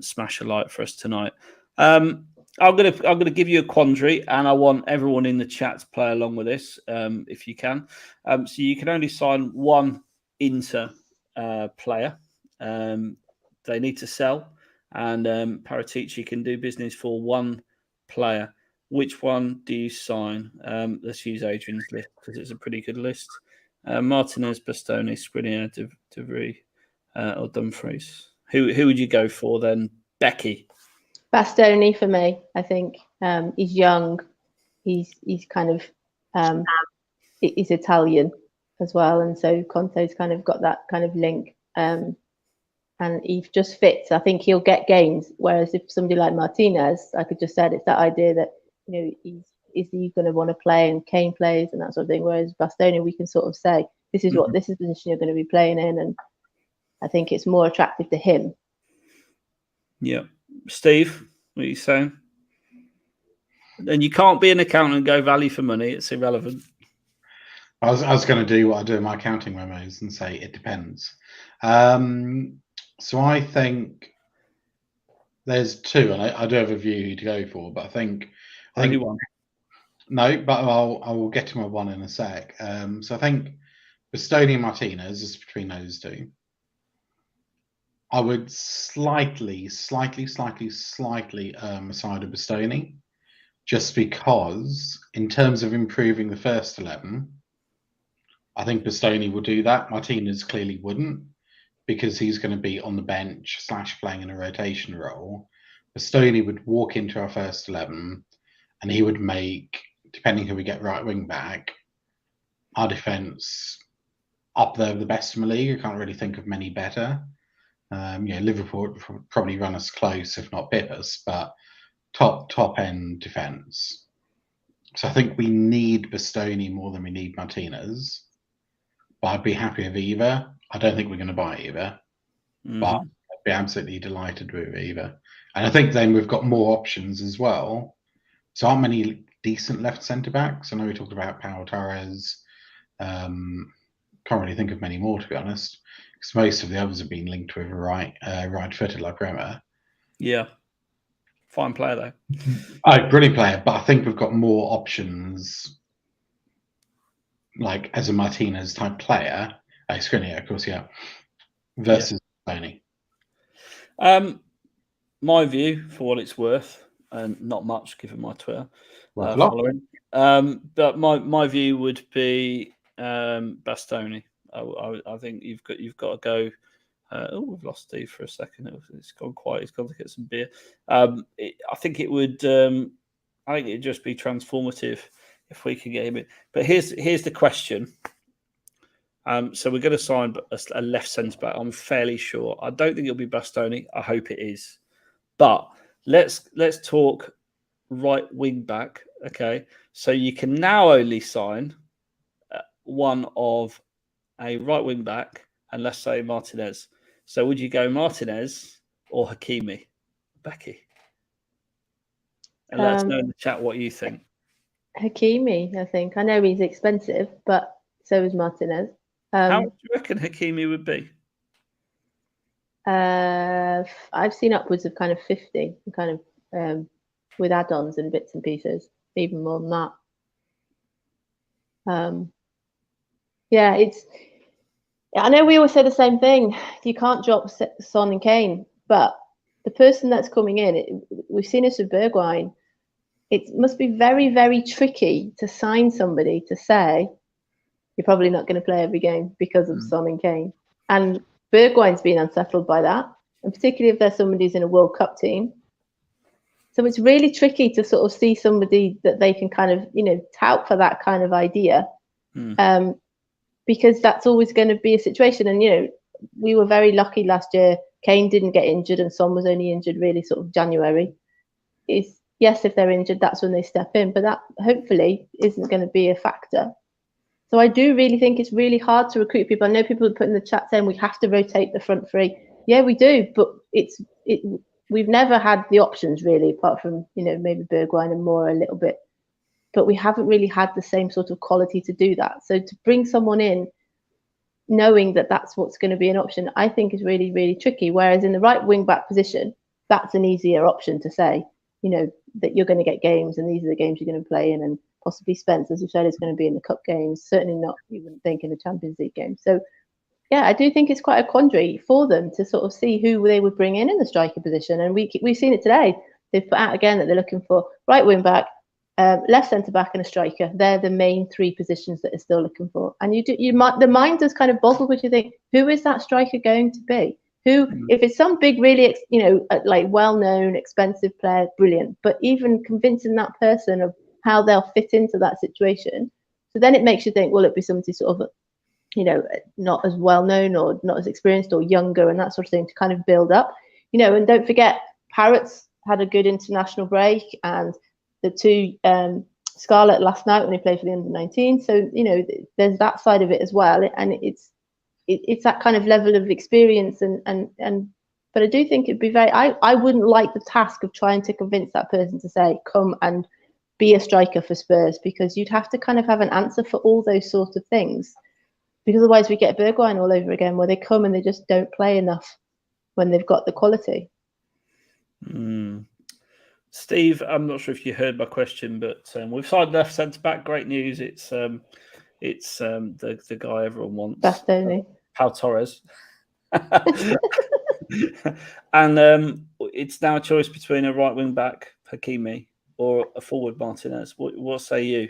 smash a like for us tonight. I'm gonna give you a quandary, and I want everyone in the chat to play along with this, if you can. So you can only sign one Inter player. They need to sell, and Paratici can do business for one player. Which one do you sign? Let's use Adrian's list because it's a pretty good list. Martinez, Bastoni, Skriniar, De Vrij, or Dumfries. Who would you go for then, Becky? Bastoni for me. I think he's young. He's kind of he's Italian as well, and so Conte's kind of got that kind of link. And he just fits. I think he'll get games. Whereas if somebody like Martinez, like I just said, it's that idea that is he going to want to play, and Kane plays and that sort of thing. Whereas Bastoni, we can sort of say, this is what this is the position you're going to be playing in, and I think it's more attractive to him. Yeah. Steve, what are you saying? And you can't be an accountant and go value for money. It's irrelevant. I was going to do what I do in my accounting memos and say it depends. So I think there's two, and I do have a view to go for, but I think one. No, but I will get to my one in a sec. So I think Bastoni and Martinez is between those two. I would slightly aside of Bastoni, just because in terms of improving the first 11, I think Bastoni will do that. Martinez clearly wouldn't, because he's going to be on the bench / playing in a rotation role. Bastoni would walk into our first 11 and he would make, depending who we get right wing back, our defence up there the best in the league. I can't really think of many better. Liverpool would probably run us close, if not pip us, but top end defence. So I think we need Bastoni more than we need Martinez. But I'd be happy with either. I don't think we're going to buy either, but I'd be absolutely delighted with either. And I think then we've got more options as well. So aren't many decent left centre backs? I know we talked about Pau Torres. Can't really think of many more, to be honest, because most of the others have been linked with a right-footed like Bremer. Yeah, fine player though. Oh, brilliant player! But I think we've got more options, like as a Martinez type player. Skriniar, of course, yeah. Versus Tony. My view, for what it's worth, and not much given my Twitter following, but my view would be Bastoni. I think you've got to go. We've lost Steve for a second. It's gone quiet. He's gone to get some beer. I think it would. I think it'd just be transformative if we could get him in. But here's the question. So we're going to sign a left centre back. I'm fairly sure. I don't think it'll be Bastoni. I hope it is. But let's talk right wing back. Okay, so you can now only sign one of a right wing back, and let's say Martinez. So would you go Martinez or Hakimi? Becky, and let us know in the chat what you think. Hakimi, I think. I know he's expensive, but so is Martinez. How much do you reckon Hakimi would be? I've seen upwards of kind of 50, kind of with add-ons and bits and pieces, even more than that. I know we always say the same thing. You can't drop Son and Kane, but the person that's coming in, we've seen this with Bergwijn. It must be very, very tricky to sign somebody to say you're probably not going to play every game because of Son and Kane. And Bergwijn's been unsettled by that, and particularly if there's somebody who's in a World Cup team. So it's really tricky to sort of see somebody that they can kind of, tout for that kind of idea, because that's always going to be a situation. And, we were very lucky last year. Kane didn't get injured and Son was only injured really sort of January. Yes, if they're injured, that's when they step in, but that hopefully isn't going to be a factor. So I do really think it's really hard to recruit people. I know people put in the chat saying we have to rotate the front three. Yeah, we do, but we've never had the options really, apart from maybe Bergwijn and Moura a little bit, but we haven't really had the same sort of quality to do that. So to bring someone in, knowing that that's what's going to be an option, I think is really, really tricky. Whereas in the right wing back position, that's an easier option to say, that you're going to get games and these are the games you're going to play in, and possibly Spence, as you said, is going to be in the cup games. Certainly not, you wouldn't think, in the Champions League game. So, yeah, I do think it's quite a quandary for them to sort of see who they would bring in the striker position. And we've seen it today. They've put out again that they're looking for right wing back, left centre back, and a striker. They're the main three positions that they're still looking for. And the mind does kind of boggle, which you think, who is that striker going to be? If it's some big, really, like well-known, expensive player, brilliant. But even convincing that person of how they'll fit into that situation. So then it makes you think, will it be somebody sort of, not as well known or not as experienced or younger and that sort of thing to kind of build up, and don't forget, Parrott's had a good international break, and the two Scarlett last night when he played for the under-19. So there's that side of it as well, and it's that kind of level of experience and. But I do think it'd be I wouldn't like the task of trying to convince that person to say, come and be a striker for Spurs, because you'd have to kind of have an answer for all those sorts of things. Because otherwise we get Bergwijn all over again, where they come and they just don't play enough when they've got the quality. Steve, I'm not sure if you heard my question, but we've signed left centre back. Great news! It's the guy everyone wants, Bastoni, Pau Torres. And it's now a choice between a right wing back, Hakimi, or a forward, Martinez. What say you?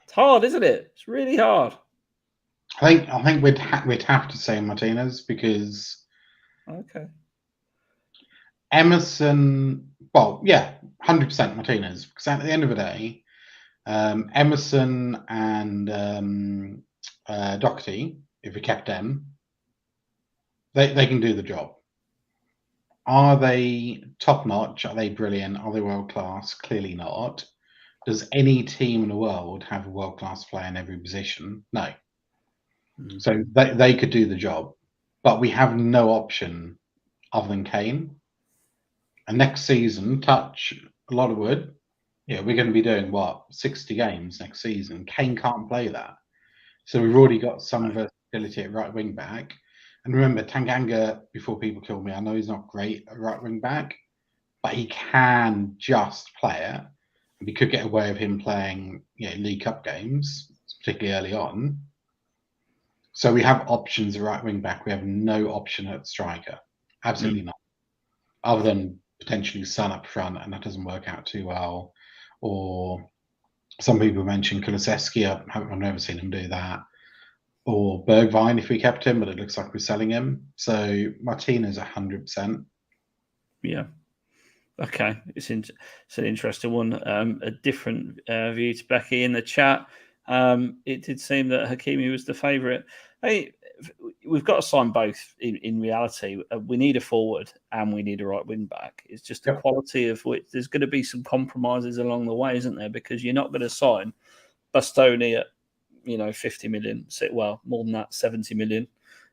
It's hard, isn't it? It's really hard. I think we'd have to say Martinez, because Emerson. Well, yeah, 100% Martinez, because at the end of the day, Emerson and Doherty, if we kept them, they can do the job. Are they top notch? Are they brilliant? Are they world class? Clearly not. Does any team in the world have a world class player in every position? No. So they could do the job, but we have no option other than Kane. And next season, touch a lot of wood. Yeah, we're going to be doing 60 games next season. Kane can't play that. So we've already got some versatility at right wing back. And remember, Tanganga, before people kill me, I know he's not great at right wing back, but he can just play it. And we could get away with him playing League Cup games, particularly early on. So we have options at right wing back. We have no option at striker. Absolutely not. Other than potentially Son up front, and that doesn't work out too well. Or some people mentioned Kulusevski. I've never seen him do that. Or Bergwijn if we kept him, but it looks like we're selling him. So Martinez 100%. Yeah. Okay. It's an interesting one. A different view to Becky in the chat. It did seem that Hakimi was the favourite. Hey, we've got to sign both in reality. We need a forward and we need a right wing back. It's just the quality of which there's going to be some compromises along the way, isn't there? Because you're not going to sign Bastoni at 50 million, well, more than that, 70 million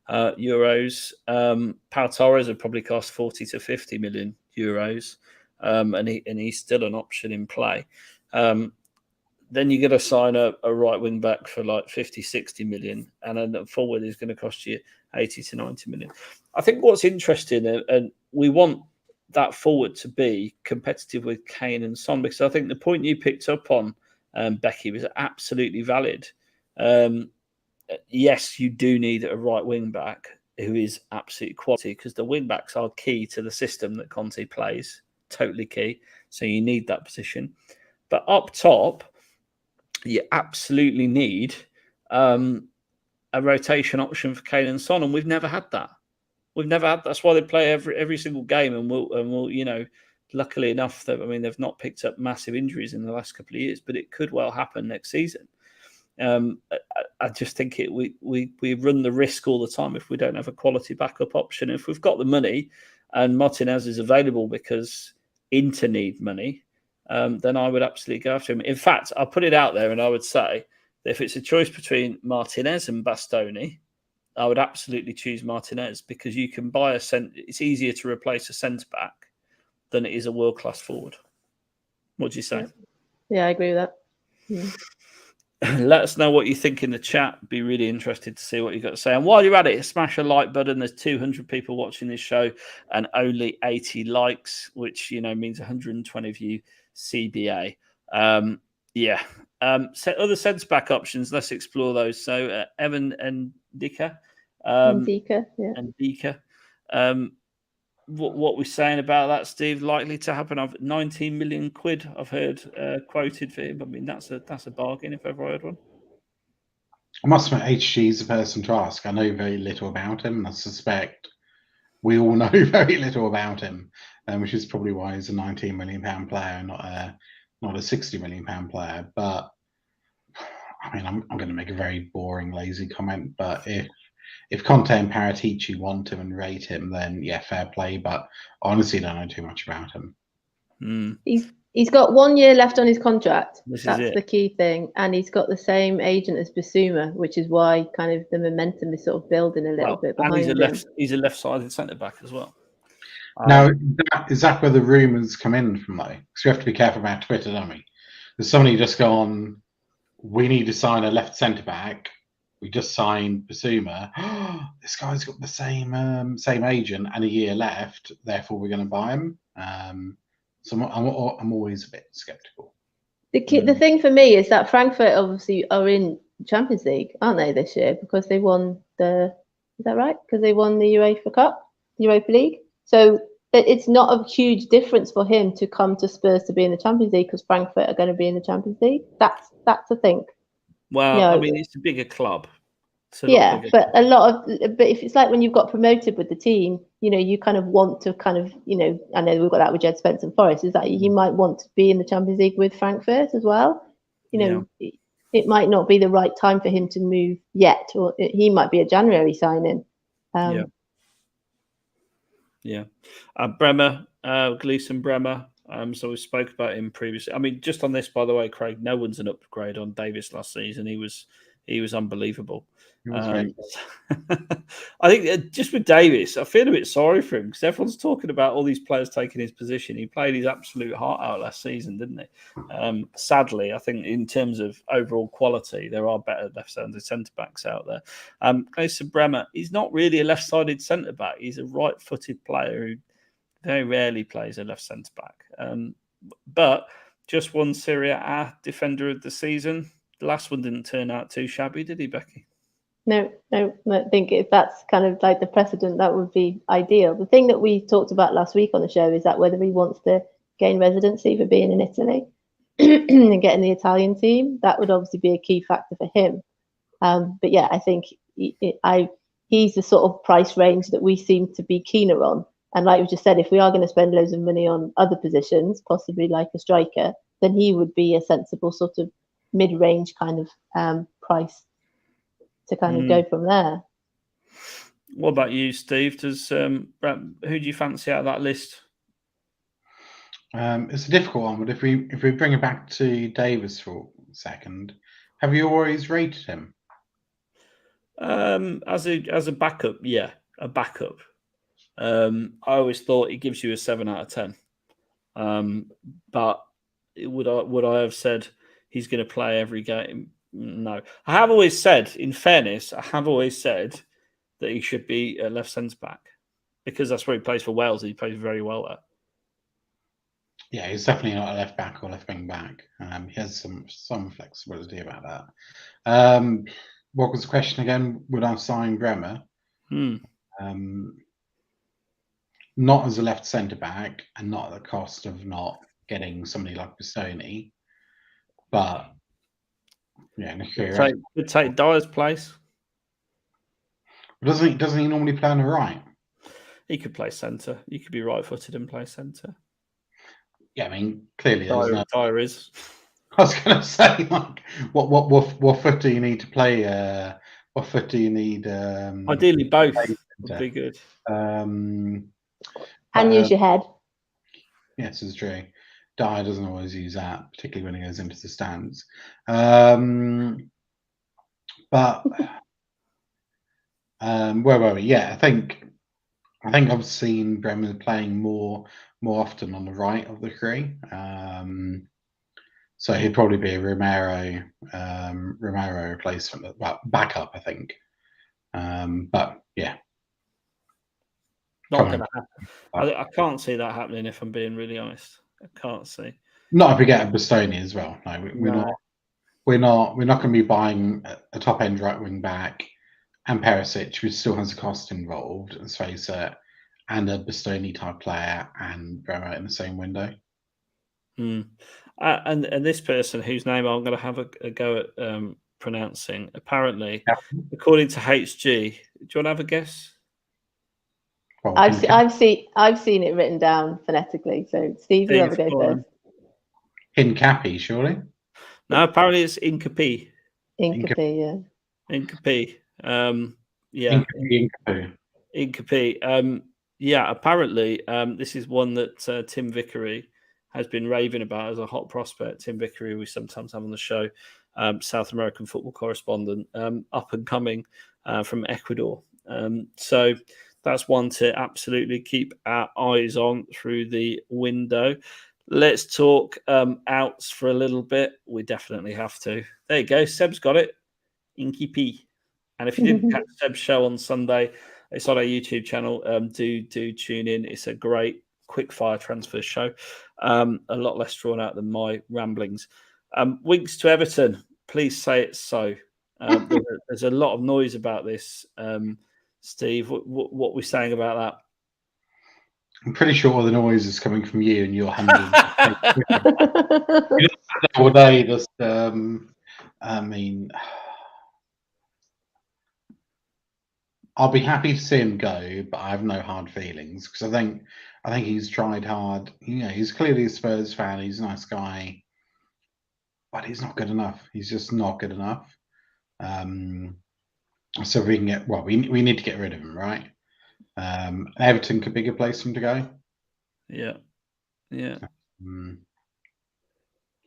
euros. Pau Torres would probably cost 40 to 50 million euros, and he's still an option in play. Then you're going to sign a right wing back for like 50, 60 million, and then the forward is going to cost you 80 to 90 million. I think what's interesting, and we want that forward to be competitive with Kane and Son, because I think the point you picked up on, Becky, was absolutely valid. Yes, you do need a right wing back who is absolute quality, because the wing backs are key to the system that Conte plays, totally key. So you need that position. But up top, you absolutely need a rotation option for Kane and Son, and we've never had that. That's why they play every single game, and we'll luckily enough that they've not picked up massive injuries in the last couple of years, but it could well happen next season. I just think we run the risk all the time if we don't have a quality backup option. If we've got the money and Martinez is available because Inter need money, then I would absolutely go after him. In fact, I'll put it out there and I would say that if it's a choice between Martinez and Bastoni, I would absolutely choose Martinez, because you can buy it's easier to replace a centre-back than it is a world-class forward. What do you say? Yeah, I agree with that. Yeah. Let us know what you think in the chat. Be really interested to see what you've got to say. And while you're at it, smash a like button. There's 200 people watching this show and only 80 likes, which means 120 of you CBA. Other centre back options. Let's explore those. So Evan and Dika. And Dika. What we're saying about that, Steve? Likely to happen. I've 19 million quid. I've heard quoted for him. That's a bargain if ever I heard one. I must admit, HG is the person to ask. I know very little about him, and I suspect we all know very little about him, which is probably why he's a 19 million pound player, not a 60 million pound player. But I'm going to make a very boring, lazy comment. But if Conte and Paratici want him and rate him, then yeah, fair play. But honestly, I don't know too much about him. He's got 1 year left on his contract. That's the key thing. And he's got the same agent as Bissouma, which is why kind of the momentum is sort of building a little bit behind him. He's a left-sided centre-back as well. Now, is that where the rumours come in from, though? Because we have to be careful about Twitter, don't we? There's somebody just gone, we need to sign a left centre-back. We just signed Bissouma. This guy's got the same agent and a year left, therefore we're going to buy him. So I'm always a bit sceptical. The thing for me is that Frankfurt obviously are in Champions League, aren't they, this year? Because they won is that right? Because they won the Europa League. So it's not a huge difference for him to come to Spurs to be in the Champions League because Frankfurt are going to be in the Champions League. That's a thing. Well, I mean, it's a bigger club. But if it's like when you've got promoted with the team, you kind of want to I know we've got that with Jed Spence and Forest, is that he might want to be in the Champions League with Frankfurt as well. It might not be the right time for him to move yet, or he might be a January signing. Bremer, Gleeson Bremer. So we spoke about him previously. I mean, just on this, by the way, Craig, no one's an upgrade on Davis last season. He was unbelievable. I think just with Davis, I feel a bit sorry for him because everyone's talking about all these players taking his position. He played his absolute heart out last season, didn't he? Sadly, I think in terms of overall quality, there are better left-sided centre-backs out there. Gleeson Bremer, he's not really a left-sided centre-back. He's a right-footed player who very rarely plays a left centre-back. But just won Serie A Defender of the Season. The last one didn't turn out too shabby, did he, Becky? No, I think if that's kind of like the precedent, that would be ideal. The thing that we talked about last week on the show is that whether he wants to gain residency for being in Italy and getting the Italian team, that would obviously be a key factor for him. But yeah, I think he's the sort of price range that we seem to be keener on. And like we just said, if we are going to spend loads of money on other positions, possibly like a striker, then he would be a sensible sort of mid-range kind of price to kind of go from there. What about you, Steve? Who do you fancy out of that list? It's a difficult one, but if we bring it back to Davis for a second, have you always rated him? As a backup, yeah, a backup. I always thought he gives you a 7 out of 10. But would I have said he's going to play every game? No. I have always said, in fairness, that he should be a left centre back because that's where he plays for Wales and he plays very well there. Yeah, he's definitely not a left back or left wing back. He has some flexibility about that. What was the question again? Would I sign Bremer? Not as a left centre back and not at the cost of not getting somebody like Bastoni, but yeah, would take Dyer's place. Doesn't he normally play on the right? He could play centre. He could be right-footed and play centre. Yeah, I mean, clearly Dyer is. I was going to say, like, what foot do you need to play? What foot do you need? Ideally, both would be good. And use your head. Yes, it's true. Dyer doesn't always use that, particularly when he goes into the stands. But where were we? Yeah, I think I've seen Bremer playing more often on the right of the three. So he'd probably be a Romero replacement, well, backup, I think. But yeah, not going to happen. I can't see that happening. If I'm being really honest, I can't see. Not if we get a Bastoni as well. No, we're not going to be buying a top end right wing back and Perisic, which still has a cost involved, let's face it, and a Bastoni type player and Bremer in the same window. And this person whose name I'm going to have a go at pronouncing, apparently, according to HG, do you want to have a guess? Well, I've seen it written down phonetically. So Steve, you have a go first. Hincapi, surely? No, apparently it's Incapi. Incapi, yeah. Incapi. Incapi. Yeah, apparently this is one that Tim Vickery has been raving about as a hot prospect. Tim Vickery, we sometimes have on the show, South American football correspondent, up and coming from Ecuador. So that's one to absolutely keep our eyes on through the window. Let's talk outs for a little bit. We definitely have to. There you go. Seb's got it. Inky P. And if you didn't catch Seb's show on Sunday, it's on our YouTube channel. Do tune in. It's a great quick fire transfer show. A lot less drawn out than my ramblings. Winks to Everton. Please say it's so. There's a lot of noise about this. Steve, what are we saying about that? I'm pretty sure the noise is coming from you and your hundreds. All day, just I mean, I'll be happy to see him go, but I have no hard feelings because I think he's tried hard. He's clearly a Spurs fan. He's a nice guy, but he's not good enough. He's just not good enough. So we need to get rid of him, right? Everton could be a good place for him to go. Yeah.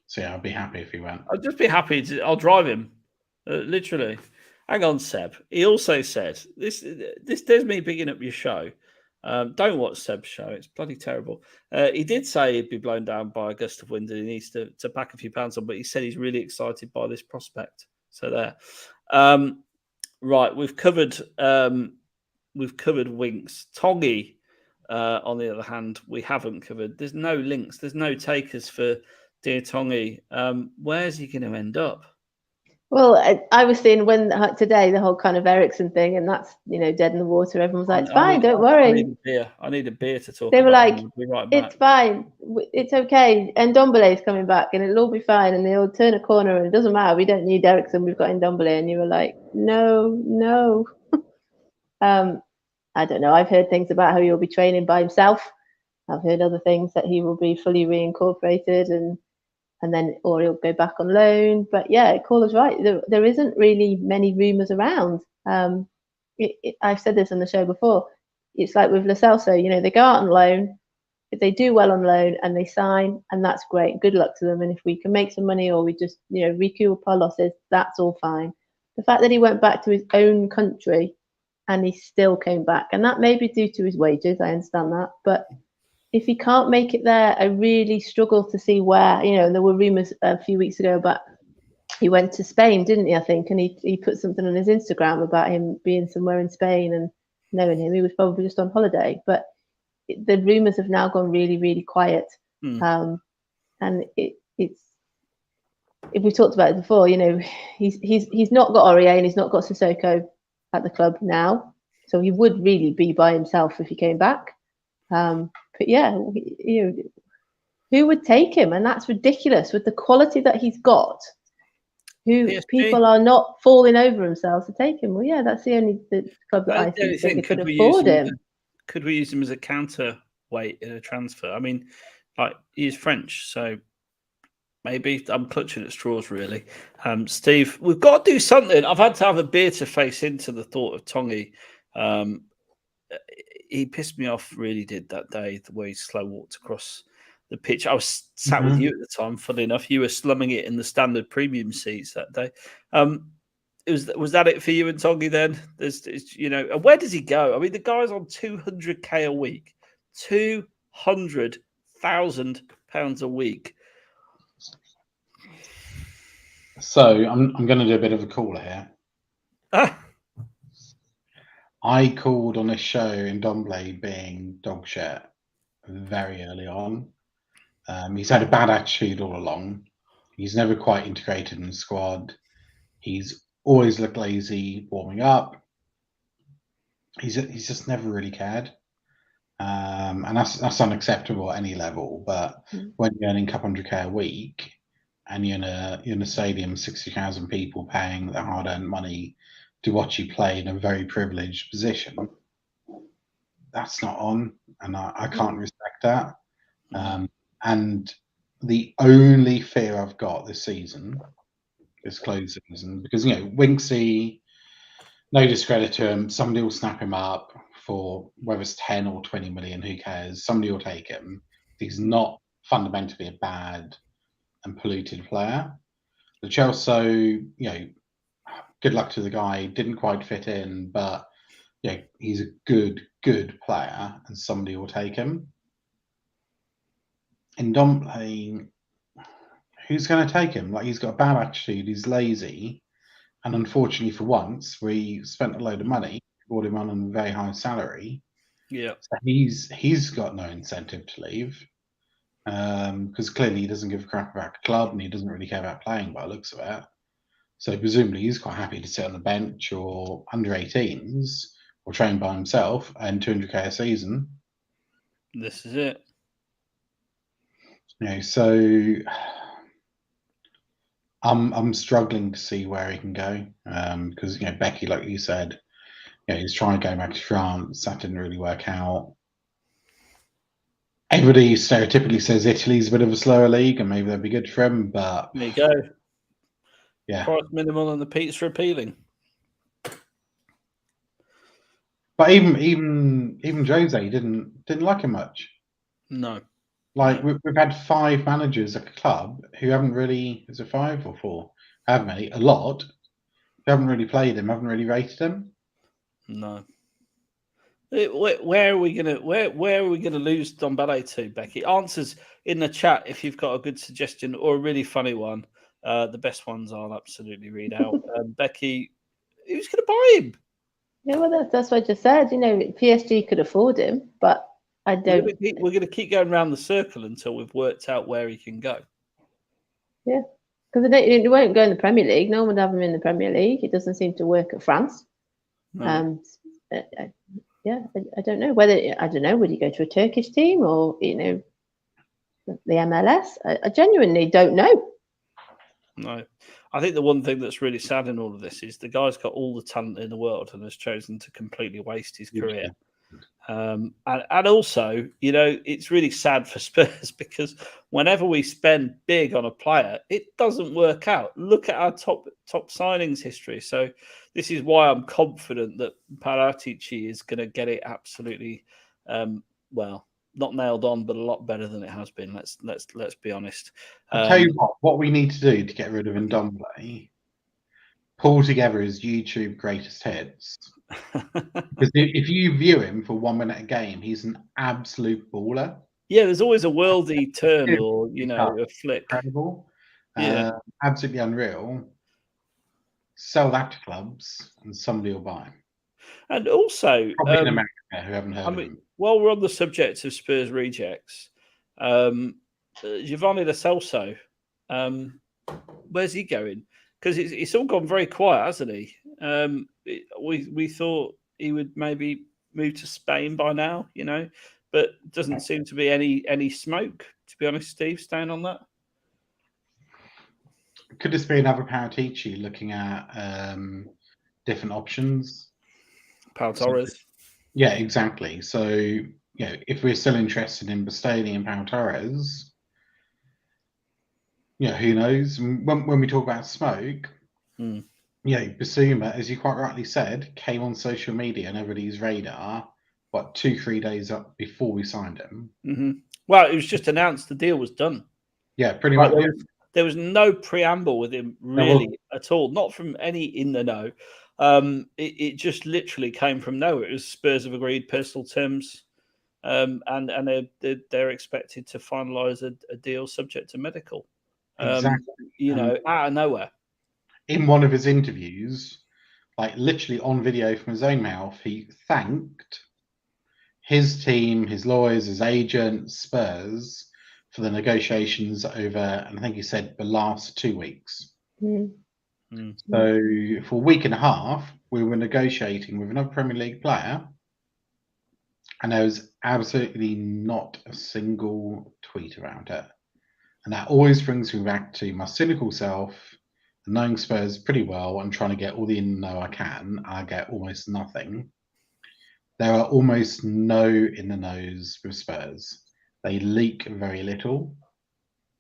So yeah, I'd be happy if he went. I'd just be happy I'll drive him. Literally. Hang on, Seb. He also said this. There's me bigging up your show. Don't watch Seb's show. It's bloody terrible. He did say he'd be blown down by a gust of wind and he needs to pack a few pounds on, but he said he's really excited by this prospect. So there. Right, we've covered Winks. Tongi, on the other hand, we haven't covered. There's no links. There's no takers for dear Tongi. Where's he going to end up? Well, I was seeing today the whole kind of Eriksen thing, and that's dead in the water. Everyone's like, "It's fine, don't worry." I need a beer to talk. They were about. like, "It's fine, it's okay." And Ndombele is coming back, and it'll all be fine. And they'll turn a corner, and it doesn't matter. We don't need Eriksen. We've got Ndombele. And you were like, "No." I don't know. I've heard things about how he'll be training by himself. I've heard other things that he will be fully reincorporated or he'll go back on loan. But yeah, Caller's right. There isn't really many rumours around. I've said this on the show before. It's like with Lo Celso, they go out on loan, if they do well on loan and they sign, and that's great. Good luck to them. And if we can make some money or we just, recoup our losses, that's all fine. The fact that he went back to his own country and he still came back, and that may be due to his wages, I understand that, but if he can't make it there, I really struggle to see where, and there were rumours a few weeks ago about he went to Spain, didn't he, I think, and he put something on his Instagram about him being somewhere in Spain, and knowing him, he was probably just on holiday, but the rumours have now gone really, really quiet. And it's, if we talked about it before, he's not got Aurier and he's not got Sissoko at the club now, so he would really be by himself if he came back. But yeah, who would take him? And that's ridiculous with the quality that he's got. People are not falling over themselves to take him. Well, yeah, that's the only club that I think could afford him. Could we use him as a counterweight in a transfer? I mean, he's French, so maybe I'm clutching at straws, really. Steve, we've got to do something. I've had to have a beer to face into the thought of Tongi. He pissed me off, really did, that day, the way he slow walked across the pitch. I was sat with you at the time, funny enough. You were slumming it in the standard premium seats that day. Was that it for you and Tongi then? And where does he go? I mean, the guy's on 200k a week, £200,000 a week. So I'm going to do a bit of a caller here. I called on a show in Ndombele being dog shit very early on. He's had a bad attitude all along. He's never quite integrated in the squad. He's always looked lazy warming up. He's just never really cared. And that's unacceptable at any level. But when you're earning a couple 100k a week and you're in a stadium, 60,000 people paying their hard-earned money to watch you play in a very privileged position, that's not on, and I can't respect that. And the only fear I've got this season, this close season, because Winksy, no discredit to him, somebody will snap him up for whether it's 10 or 20 million, who cares? Somebody will take him. He's not fundamentally a bad and polluted player. The Chelsea, good luck to the guy. Didn't quite fit in, but he's a good player, and somebody will take him. Ndombele, who's going to take him? Like, he's got a bad attitude. He's lazy, and unfortunately, for once, we spent a load of money, brought him on a very high salary. Yeah, so he's got no incentive to leave, because clearly he doesn't give a crap about the club, and he doesn't really care about playing by the looks of it. So presumably he's quite happy to sit on the bench or under 18s or train by himself and 200k a season. This is it. So I'm struggling to see where he can go, because Becky, like you said, he's trying to go back to France. That didn't really work out. Everybody stereotypically says Italy's a bit of a slower league, and maybe that'd be good for him. But there you go. Yeah, price minimal and the pizza appealing. But even Jose didn't like him much. No. Like, we've had 5 managers at the club who haven't really, is it 5 or 4? Haven't many, a lot, who haven't really played him, haven't really rated him. No. Where are we gonna lose Ndombele to, Becky? Answers in the chat if you've got a good suggestion or a really funny one. The best ones I'll absolutely read out. Becky, who's going to buy him? Yeah, well, that's what I just said. PSG could afford him, but I don't. We're going to keep going around the circle until we've worked out where he can go. Yeah, because he won't go in the Premier League. No one would have him in the Premier League. It doesn't seem to work at France. No. I don't know whether would he go to a Turkish team or the MLS? I genuinely don't know. No, I think the one thing that's really sad in all of this is the guy's got all the talent in the world and has chosen to completely waste his career. And also, it's really sad for Spurs because whenever we spend big on a player, it doesn't work out. Look at our top signings history. So this is why I'm confident that Paratici is going to get it absolutely, not nailed on, but a lot better than it has been. Let's be honest. I'll tell you what we need to do to get rid of Ndombele. Pull together his YouTube greatest hits. Because if you view him for 1 minute a game, he's an absolute baller. Yeah, there's always a worldy turn or a flick. Incredible. Yeah, absolutely unreal. Sell that to clubs, and somebody will buy him. And also, probably in America, who haven't heard of him. While we're on the subject of Spurs rejects, Giovanni Lo Celso, where's he going? Because it's all gone very quiet, hasn't he? We thought he would maybe move to Spain by now, but doesn't seem to be any smoke, to be honest, Steve, staying on that. Could this be another Paratici looking at different options? Pau Torres. Yeah, exactly. So, if we're still interested in Bastoni and Pau Torres, who knows? When we talk about smoke, Basuma, as you quite rightly said, came on social media and everybody's radar, 2-3 days up before we signed him. Mm-hmm. Well, it was just announced the deal was done. Yeah, pretty much. There was no preamble with him really at all, not from any in the know. It just literally came from nowhere. It was Spurs have agreed personal terms, and they're expected to finalise a deal subject to medical. Exactly. Out of nowhere. In one of his interviews, literally on video from his own mouth, he thanked his team, his lawyers, his agents, Spurs, for the negotiations over, and I think he said, the last 2 weeks. So for a week and a half, we were negotiating with another Premier League player, and there was absolutely not a single tweet around it. And that always brings me back to my cynical self, knowing Spurs pretty well and trying to get all the in the know I can. I get almost nothing. There are almost no in the knows with Spurs. They leak very little.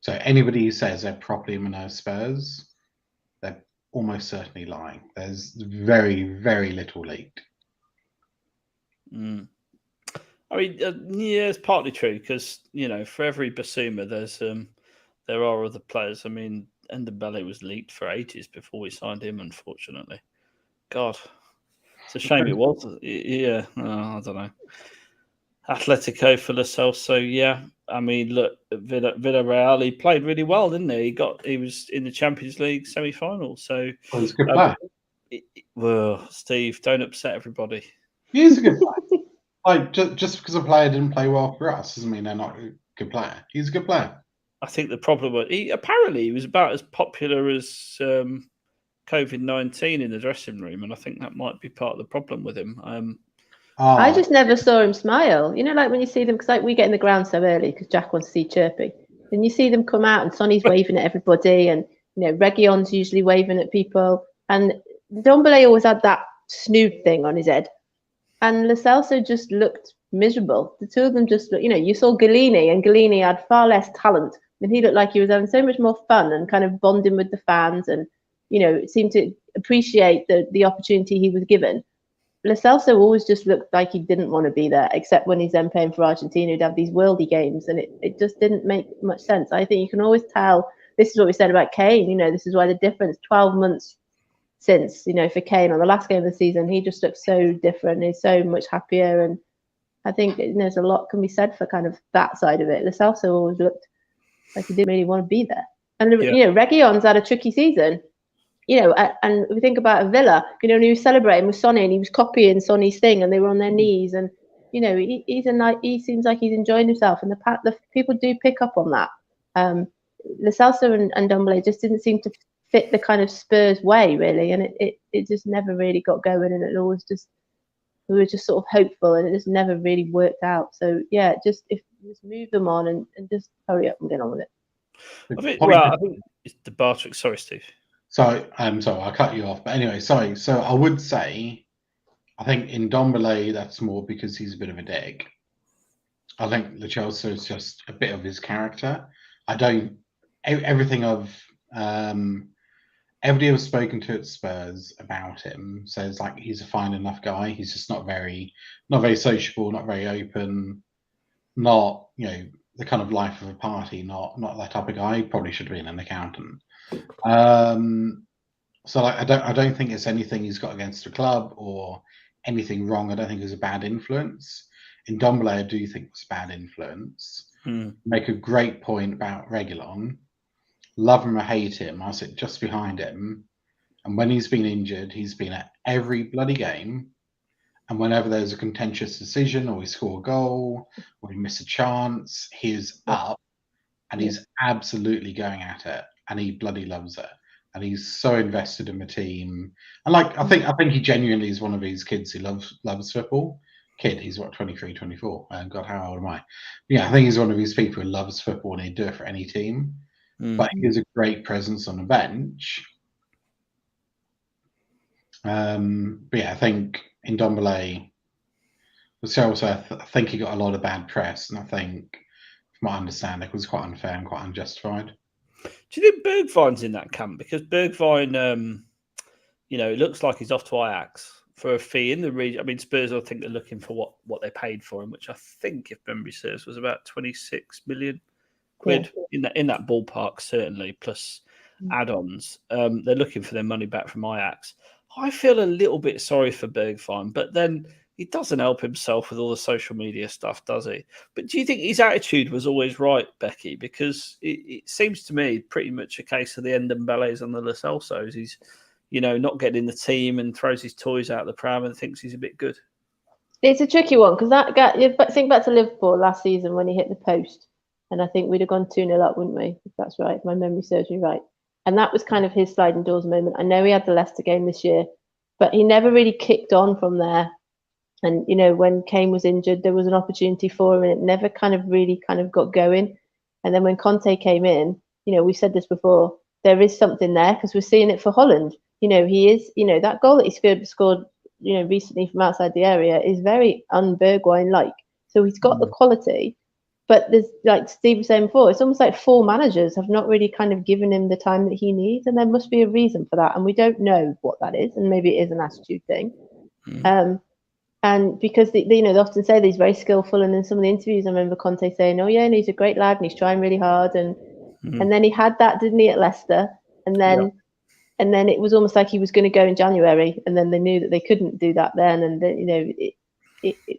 So anybody who says they're properly in the know of Spurs, they're almost certainly lying. There's very, very little leaked. I mean, yeah, it's partly true because for every Basuma, there are other players. I mean, Ndombele was leaked for ages before we signed him. Unfortunately, God, it's a shame it was. Yeah, I don't know. Atletico for Lo Celso, yeah. I mean, look, Villarreal, he played really well, didn't he? He was in the Champions League semi-final. So, he's a good player. Well, Steve, don't upset everybody. He is a good player. Like just because a player didn't play well for us doesn't mean they're not a good player. He's a good player. I think the problem was he was about as popular as COVID-19 in the dressing room, and I think that might be part of the problem with him. I just never saw him smile. Like when you see them, because like we get in the ground so early because Jack wants to see Chirpy, and you see them come out and Sonny's waving at everybody, and Reguilon's usually waving at people, and Ndombele always had that snood thing on his head, and Lo Celso just looked miserable. The two of them just looked. You saw Galini, and Galini had far less talent, and he looked like he was having so much more fun and kind of bonding with the fans, and seemed to appreciate the opportunity he was given. Lo Celso always just looked like he didn't want to be there, except when he's then playing for Argentina, he'd have these worldy games, and it just didn't make much sense. I think you can always tell. This is what we said about Kane. This is why the difference. 12 months since, for Kane on the last game of the season, he just looks so different. He's so much happier, and I think there's a lot can be said for kind of that side of it. Lo Celso always looked like he didn't really want to be there, and Reguilon's had a tricky season. And we think about Villa, when he was celebrating with Sonny and he was copying Sonny's thing and they were on their knees, and he seems like he's enjoying himself, and the people do pick up on that. Lo Celso and Ndombele just didn't seem to fit the kind of Spurs way really, and it just never really got going, and it always just we were just sort of hopeful, and it just never really worked out. So yeah, just move them on and just hurry up and get on with it. I think it's the Bartrick. Sorry, Steve. So I'll cut you off. But anyway, sorry. So I would say, I think in Ndombele, that's more because he's a bit of a dick. I think Lo Celso is just a bit of his character. Everything everybody I've spoken to at Spurs about him says like he's a fine enough guy. He's just not very sociable, not very open, not the kind of life of a party, not that type of guy. He probably should have been an accountant. So like I don't think it's anything he's got against the club or anything wrong. I don't think it's a bad influence. In Ndombele, I do think it's a bad influence. Make a great point about Reguilon. Love him or hate him, I sit just behind him. And when he's been injured, he's been at every bloody game. And whenever there's a contentious decision or we score a goal or we miss a chance, he's up and he's absolutely going at it. And he bloody loves it. And he's so invested in the team. And like, I think he genuinely is one of these kids who loves football. He's what, 23, 24. God, how old am I? Yeah, I think he's one of these people who loves football and he'd do it for any team. But he's a great presence on the bench. But yeah, I think in Ndombele, I think he got a lot of bad press, and I think, from what I understand, it was quite unfair and quite unjustified. Do you think Bergwijn's in that camp? Because Bergwijn, it looks like he's off to Ajax for a fee in the region. I mean, Spurs, I think, are looking for what they paid for him, which I think, if memory serves, was about 26 million quid in that ballpark, certainly, plus add-ons. They're looking for their money back from Ajax. I feel a little bit sorry for Bergwijn, but then he doesn't help himself with all the social media stuff, does he? But do you think his attitude was always right, Becky? Because it seems to me pretty much a case of the Ndombeles and the Lo Celsos. He's, not getting in the team and throws his toys out the pram and thinks he's a bit good. It's a tricky one because that guy. Think back to Liverpool last season when he hit the post, and I think we'd have gone 2-0 up, wouldn't we? If that's right, if my memory serves me right. And that was kind of his sliding doors moment. I know he had the Leicester game this year, but he never really kicked on from there. And, when Kane was injured, there was an opportunity for him and it never really got going. And then when Conte came in, we've said this before, there is something there because we're seeing it for Holland. He is, that goal that he scored, recently from outside the area is very un-Bergwijn-like. So he's got the quality. But there's, like Steve was saying before, it's almost like 4 managers have not really kind of given him the time that he needs. And there must be a reason for that. And we don't know what that is. And maybe it is an attitude thing. And because they often say that he's very skillful, and in some of the interviews, I remember Conte saying, "Oh yeah, and he's a great lad, and he's trying really hard." And then he had that, didn't he, at Leicester? And then it was almost like he was going to go in January, and then they knew that they couldn't do that then, and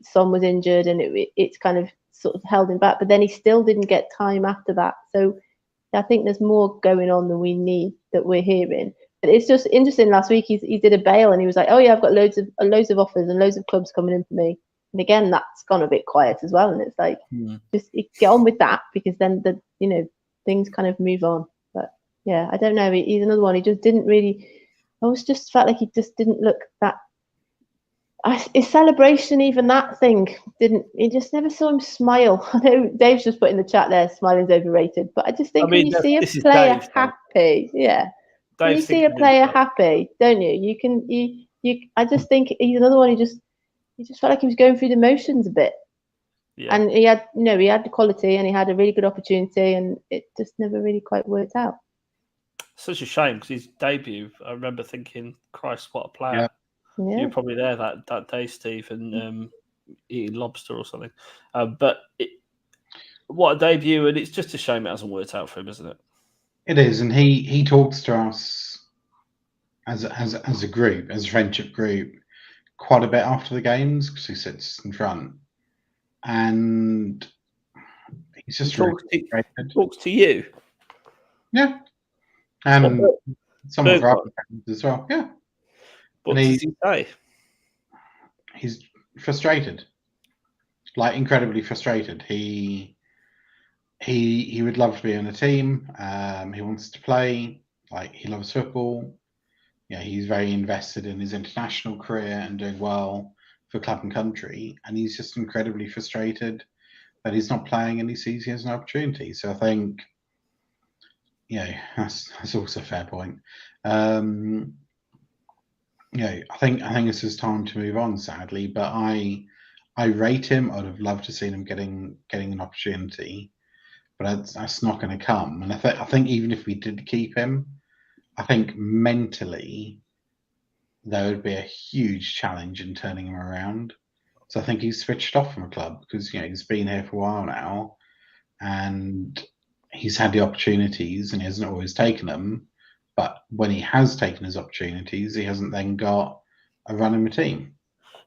Son was injured, and it's kind of sort of held him back. But then he still didn't get time after that. So I think there's more going on than we need that we're hearing. But it's just interesting. Last week he did a bail, and he was like, "Oh yeah, I've got loads of offers and loads of clubs coming in for me." And again, that's gone a bit quiet as well. And it's like, just get on with that, because then things kind of move on. But yeah, I don't know. He's another one. He just didn't really. I was just felt like he just didn't look that. His celebration, even that thing, didn't. You just never saw him smile. I know Dave's just put in the chat there, smiling's overrated. But I just think when you see a player happy, when you see a player happy, don't you? I just think he's another one. He just felt like he was going through the motions a bit. Yeah. And he had the quality, and he had a really good opportunity, and it just never really quite worked out. Such a shame, because his debut, I remember thinking, Christ, what a player. Yeah. You were probably there that day, Steve, and eating lobster or something. But what a debut, and it's just a shame it hasn't worked out for him, isn't it? It is, and he talks to us as a group, as a friendship group, quite a bit after the games, because he sits in front, and he's just talks to you. Yeah, and some of our other friends as well. Yeah. What does he say? He's frustrated, like incredibly frustrated. He would love to be on a team. He wants to play. Like, he loves football. Yeah, he's very invested in his international career and doing well for club and country. And he's just incredibly frustrated that he's not playing, and he sees he has an opportunity. So I think, that's also a fair point. I think it's his time to move on, sadly. But I rate him. I'd have loved to see him getting an opportunity, but that's not going to come. And I think even if we did keep him, I think mentally there would be a huge challenge in turning him around. So I think he's switched off from a club, because he's been here for a while now, and he's had the opportunities, and he hasn't always taken them. But when he has taken his opportunities, he hasn't then got a run in the team.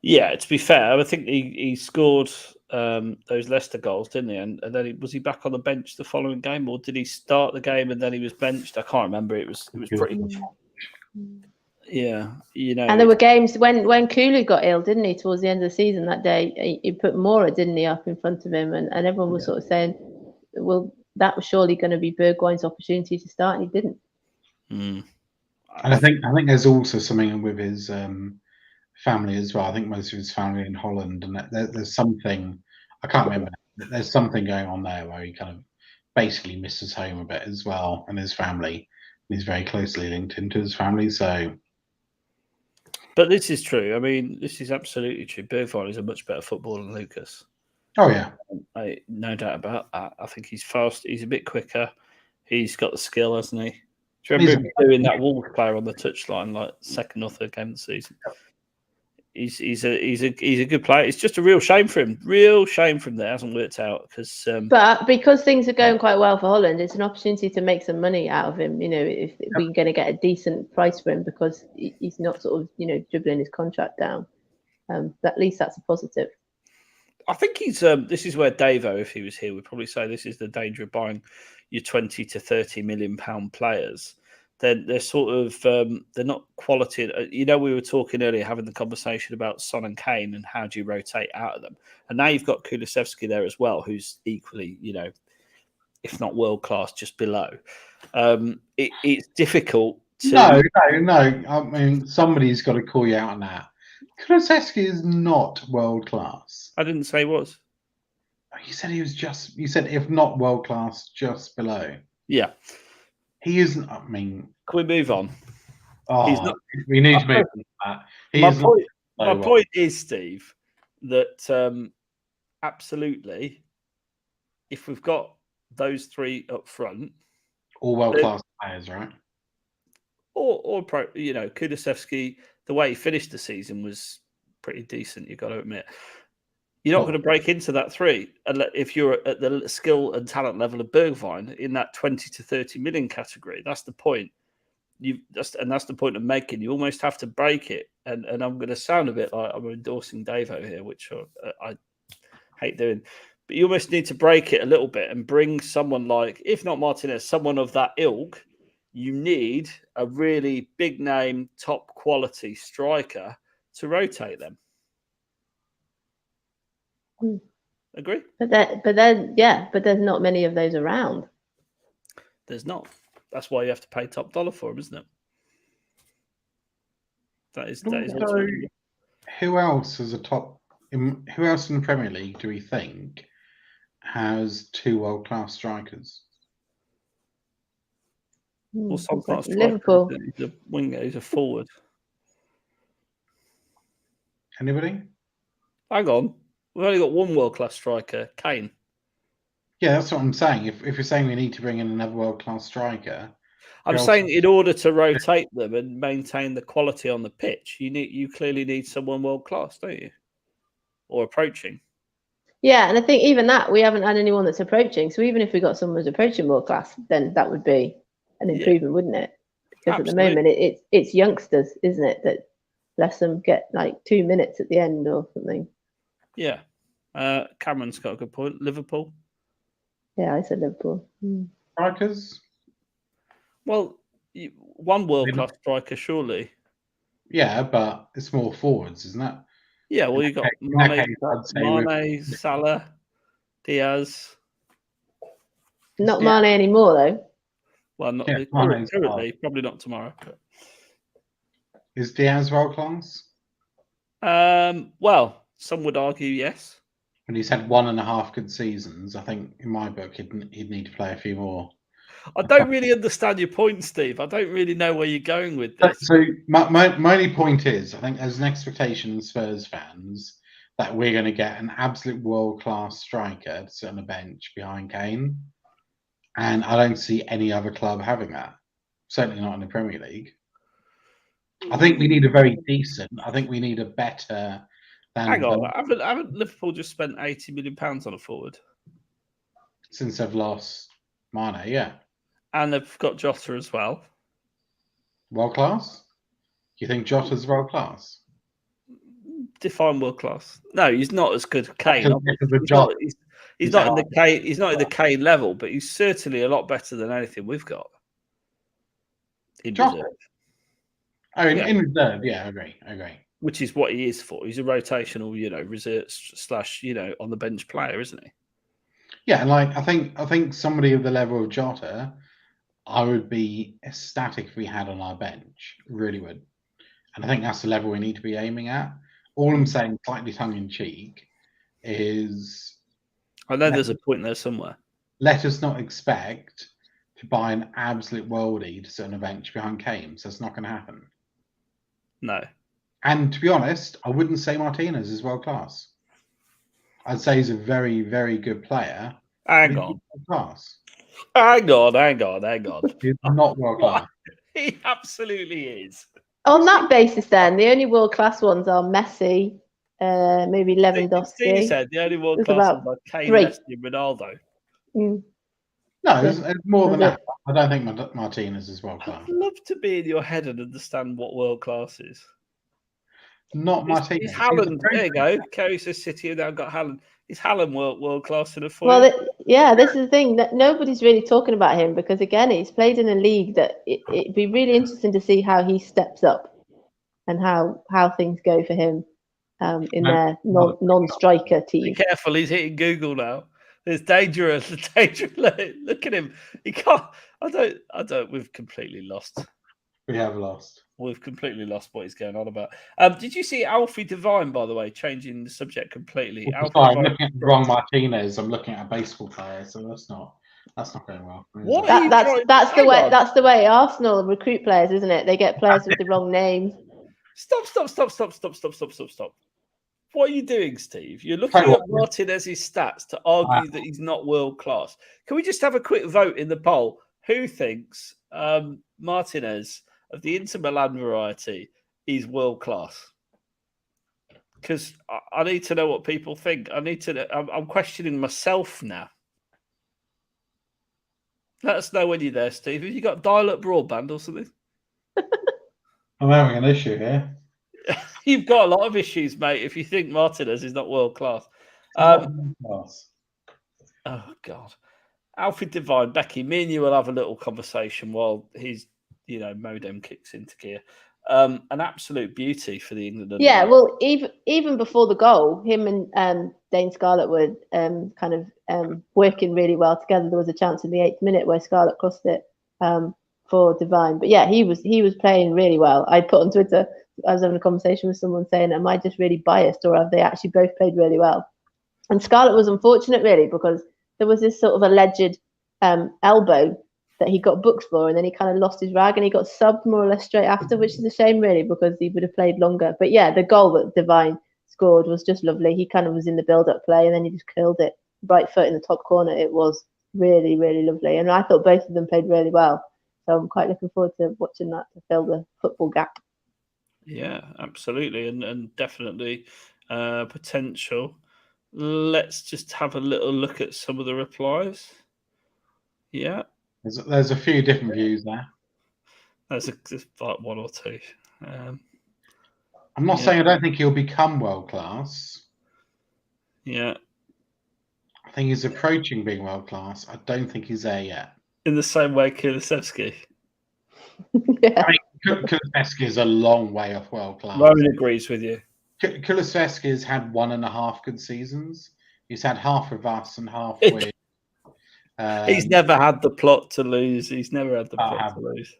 Yeah, to be fair, I think he scored those Leicester goals, didn't he? And then was he back on the bench the following game, or did he start the game and then he was benched? I can't remember. It was pretty. Yeah, And there were games when Kulu got ill, didn't he? Towards the end of the season that day, he put Mora, didn't he, up in front of him, and everyone was sort of saying, well, that was surely going to be Bergwijn's opportunity to start, and he didn't. And I think there's also something with his family as well. I think most of his family in Holland, and there's something, I can't remember. There's something going on there where he kind of basically misses home a bit as well, and his family. And he's very closely linked into his family. So, but this is true. I mean, this is absolutely true. Bergwijn is a much better footballer than Lucas. Oh yeah, no doubt about that. I think he's fast. He's a bit quicker. He's got the skill, hasn't he? Do you remember him doing that Wolves player on the touchline, like second or third game of the season? He's a good player. It's just a real shame for him. Real shame for him that it hasn't worked out. But because things are going quite well for Holland, it's an opportunity to make some money out of him. If we're going to get a decent price for him, because he's not sort of dribbling his contract down. At least that's a positive. I think he's. This is where Davo, if he was here, would probably say this is the danger of buying your 20 to 30 million pound players. They're sort of they're not quality. We were talking earlier, having the conversation about Son and Kane and how do you rotate out of them, and now you've got Kulusevski there as well, who's equally, if not world class, just below. It's difficult. No. I mean, somebody's got to call you out on that. Kulusevski is not world class. I didn't say he was. You said he was just. You said if not world class, just below. Yeah. He isn't. I mean, can we move on? We need to move on that. My point is, Steve, that absolutely, if we've got those three up front, all world class players, right? Or Kulusevski, the way he finished the season was pretty decent, you've got to admit. You're not going to break into that 3 if you're at the skill and talent level of Bergwijn in that 20 to 30 million category. That's the point. That's the point of making. You almost have to break it. And I'm going to sound a bit like I'm endorsing Davo here, which I hate doing. But you almost need to break it a little bit and bring someone like, if not Martinez, someone of that ilk. You need a really big name, top quality striker to rotate them. Agree? But there's not many of those around. There's not. That's why you have to pay top dollar for them, isn't it? That is. So, who else is who else in the Premier League do we think has 2 world-class strikers? Well, some class Liverpool. He's a winger. He's a forward. Anybody? Hang on. We've only got 1 world-class striker, Kane. Yeah, that's what I'm saying. If you're saying we need to bring in another world-class striker, I'm saying in order to rotate them and maintain the quality on the pitch, you clearly need someone world-class, don't you? Or approaching. Yeah, and I think even that we haven't had anyone that's approaching. So even if we got someone who's approaching world-class, then that would be an improvement, wouldn't it? Because Absolutely. At the moment it's youngsters, isn't it, that lets them get like 2 minutes at the end or something. Yeah. Cameron's got a good point. Liverpool. Yeah, I said Liverpool. Strikers? Well, 1 world-class striker, surely. Yeah, but it's more forwards, isn't it? Yeah, well, you've got Mane, Salah, Diaz. Not Mane anymore, though. Well, not currently, probably not tomorrow. But... Is Diaz world-class? Well, some would argue yes. And he's had 1.5 good seasons. I think in my book he'd need to play a few more. I don't really understand your point, Steve. I don't really know where you're going with this. So my only point is, I think there's an expectation in Spurs fans that we're going to get an absolute world-class striker to sit on the bench behind Kane. And I don't see any other club having that. Certainly not in the Premier League. I think we need a very decent. I think we need a better. Hang on, haven't Liverpool just spent £80 million on a forward since they've lost Mane? Yeah, and they've got Jota as well. World class? You think Jota's world class? Define world class. No, he's not as good as Kane. He's not in the Kane. He's not in the Kane level, but he's certainly a lot better than anything we've got in reserve. I mean, in reserve, yeah, I agree. Which is what he is for. He's a rotational, reserve / on the bench player, isn't he? Yeah, and I think somebody of the level of Jota, I would be ecstatic if we had on our bench. Really would. And I think that's the level we need to be aiming at. All I'm saying, slightly tongue in cheek, is I know there's a point there somewhere. Let us not expect to buy an absolute worldie to sit on a bench behind Kane. So it's not going to happen. No. And to be honest, I wouldn't say Martinez is world class. I'd say he's a very, very good player. Hang on. Class. Hang on. He's not world class. He absolutely is. On that basis, then, the only world class ones are Messi, maybe Lewandowski. Steve said the only world class ones are Kane, Messi, and Ronaldo. No, it's more than that. I don't think Martinez is world class. I'd love to be in your head and understand what world class is. Not Martinez. Is Haaland, there you go. Kerry says City have now got Haaland. Is Haaland world class in a foil? Well, this is the thing that nobody's really talking about him because, again, he's played in a league that it'd be really interesting to see how he steps up and how things go for him in their non-striker team. Be careful, he's hitting Google now. There's danger. Look at him. He can't. I don't. We've completely lost. We have lost. We've completely lost what he's going on about. Did you see Alfie Devine, by the way, changing the subject completely? I'm looking at Ron Martinez. I'm looking at a baseball player, so that's not going well. That's the way Arsenal recruit players, isn't it? They get players with the wrong names. Stop. What are you doing, Steve? You're looking at Martinez's stats to argue that he's not world class. Can we just have a quick vote in the poll? Who thinks Martinez of the Inter Milan variety is world class? because I need to know what people think. I need to. I'm questioning myself now. Let us know when you're there, Steve. Have you got dial-up broadband or something? I'm having an issue here. You've got a lot of issues, mate. If you think Martinez is not world class. Oh God, Alfie Divine, Becky, me and you will have a little conversation while his, modem kicks into gear. An absolute beauty for the England. Yeah, well, even before the goal, him and Dane Scarlett were working really well together. There was a chance in the 8th minute where Scarlett crossed it for Divine, but yeah, he was playing really well. I put on Twitter, I was having a conversation with someone saying, "Am I just really biased, or have they actually both played really well?" And Scarlett was unfortunate, really, because there was this sort of alleged elbow that he got booked for, and then he kind of lost his rag and he got subbed more or less straight after, which is a shame, really, because he would have played longer. But yeah, the goal that Divine scored was just lovely. He kind of was in the build-up play and then he just killed it. Right foot in the top corner. It was really, really lovely. And I thought both of them played really well. So I'm quite looking forward to watching that to fill the football gap. Yeah, absolutely. And definitely potential. Let's just have a little look at some of the replies. Yeah. There's a few different views there. There's like one or two. I'm not saying I don't think he'll become world class. Yeah. I think he's approaching being world class. I don't think he's there yet. In the same way Kulusevski. Yeah. I mean, Kulusevski is a long way off world class. Rowan agrees with you. Kulusevski has had 1.5 good seasons. He's had half with us and half with. He's never had the plot to lose. He's never had the plot to lose.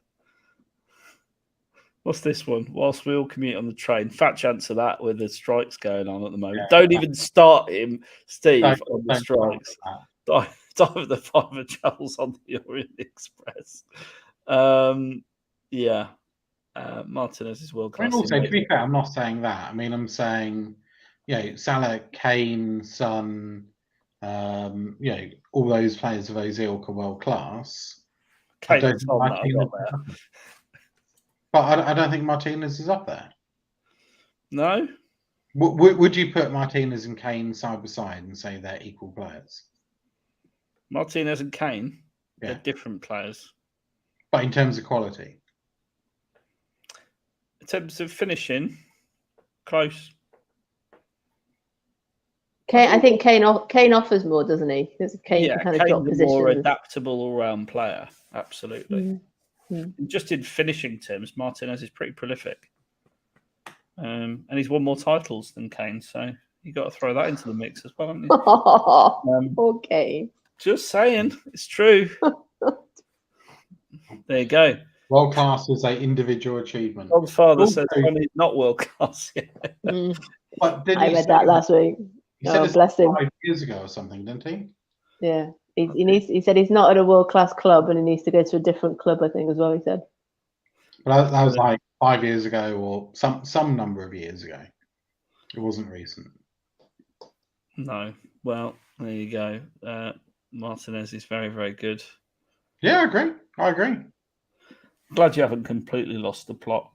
What's this one? Whilst we all commute on the train. Fat chance of that with the strikes going on at the moment. Yeah, don't even start him, Steve, on the strikes. Die with the 5 travels on the Orient Express. Yeah. Martinez is world class. I mean, also, to be fair, I'm not saying that. I mean, I'm saying, Salah, Kane, Son, all those players of those ilk are world class. Kane, but I don't think Martinez is up there. No? Would you put Martinez and Kane side by side and say they're equal players? Martinez and Kane? Yeah. They're different players. But in terms of quality? In terms of finishing, close. I think Kane offers more, doesn't he? Because Kane can kind of drop positions. More adaptable all-round player, absolutely. Mm-hmm. Just in finishing terms, Martinez is pretty prolific, and he's won more titles than Kane. So you got to throw that into the mix as well, haven't you? Okay. Just saying, it's true. There you go. World class is an individual achievement. God's father says he's not world class yet. But I read that last week. He said bless him. 5 years ago or something, didn't he? Yeah. He said he's not at a world-class club and he needs to go to a different club, I think, as well, he said. But that was like 5 years ago or some number of years ago. It wasn't recent. No. Well, there you go. Martinez is very, very good. Yeah, I agree. Glad you haven't completely lost the plot.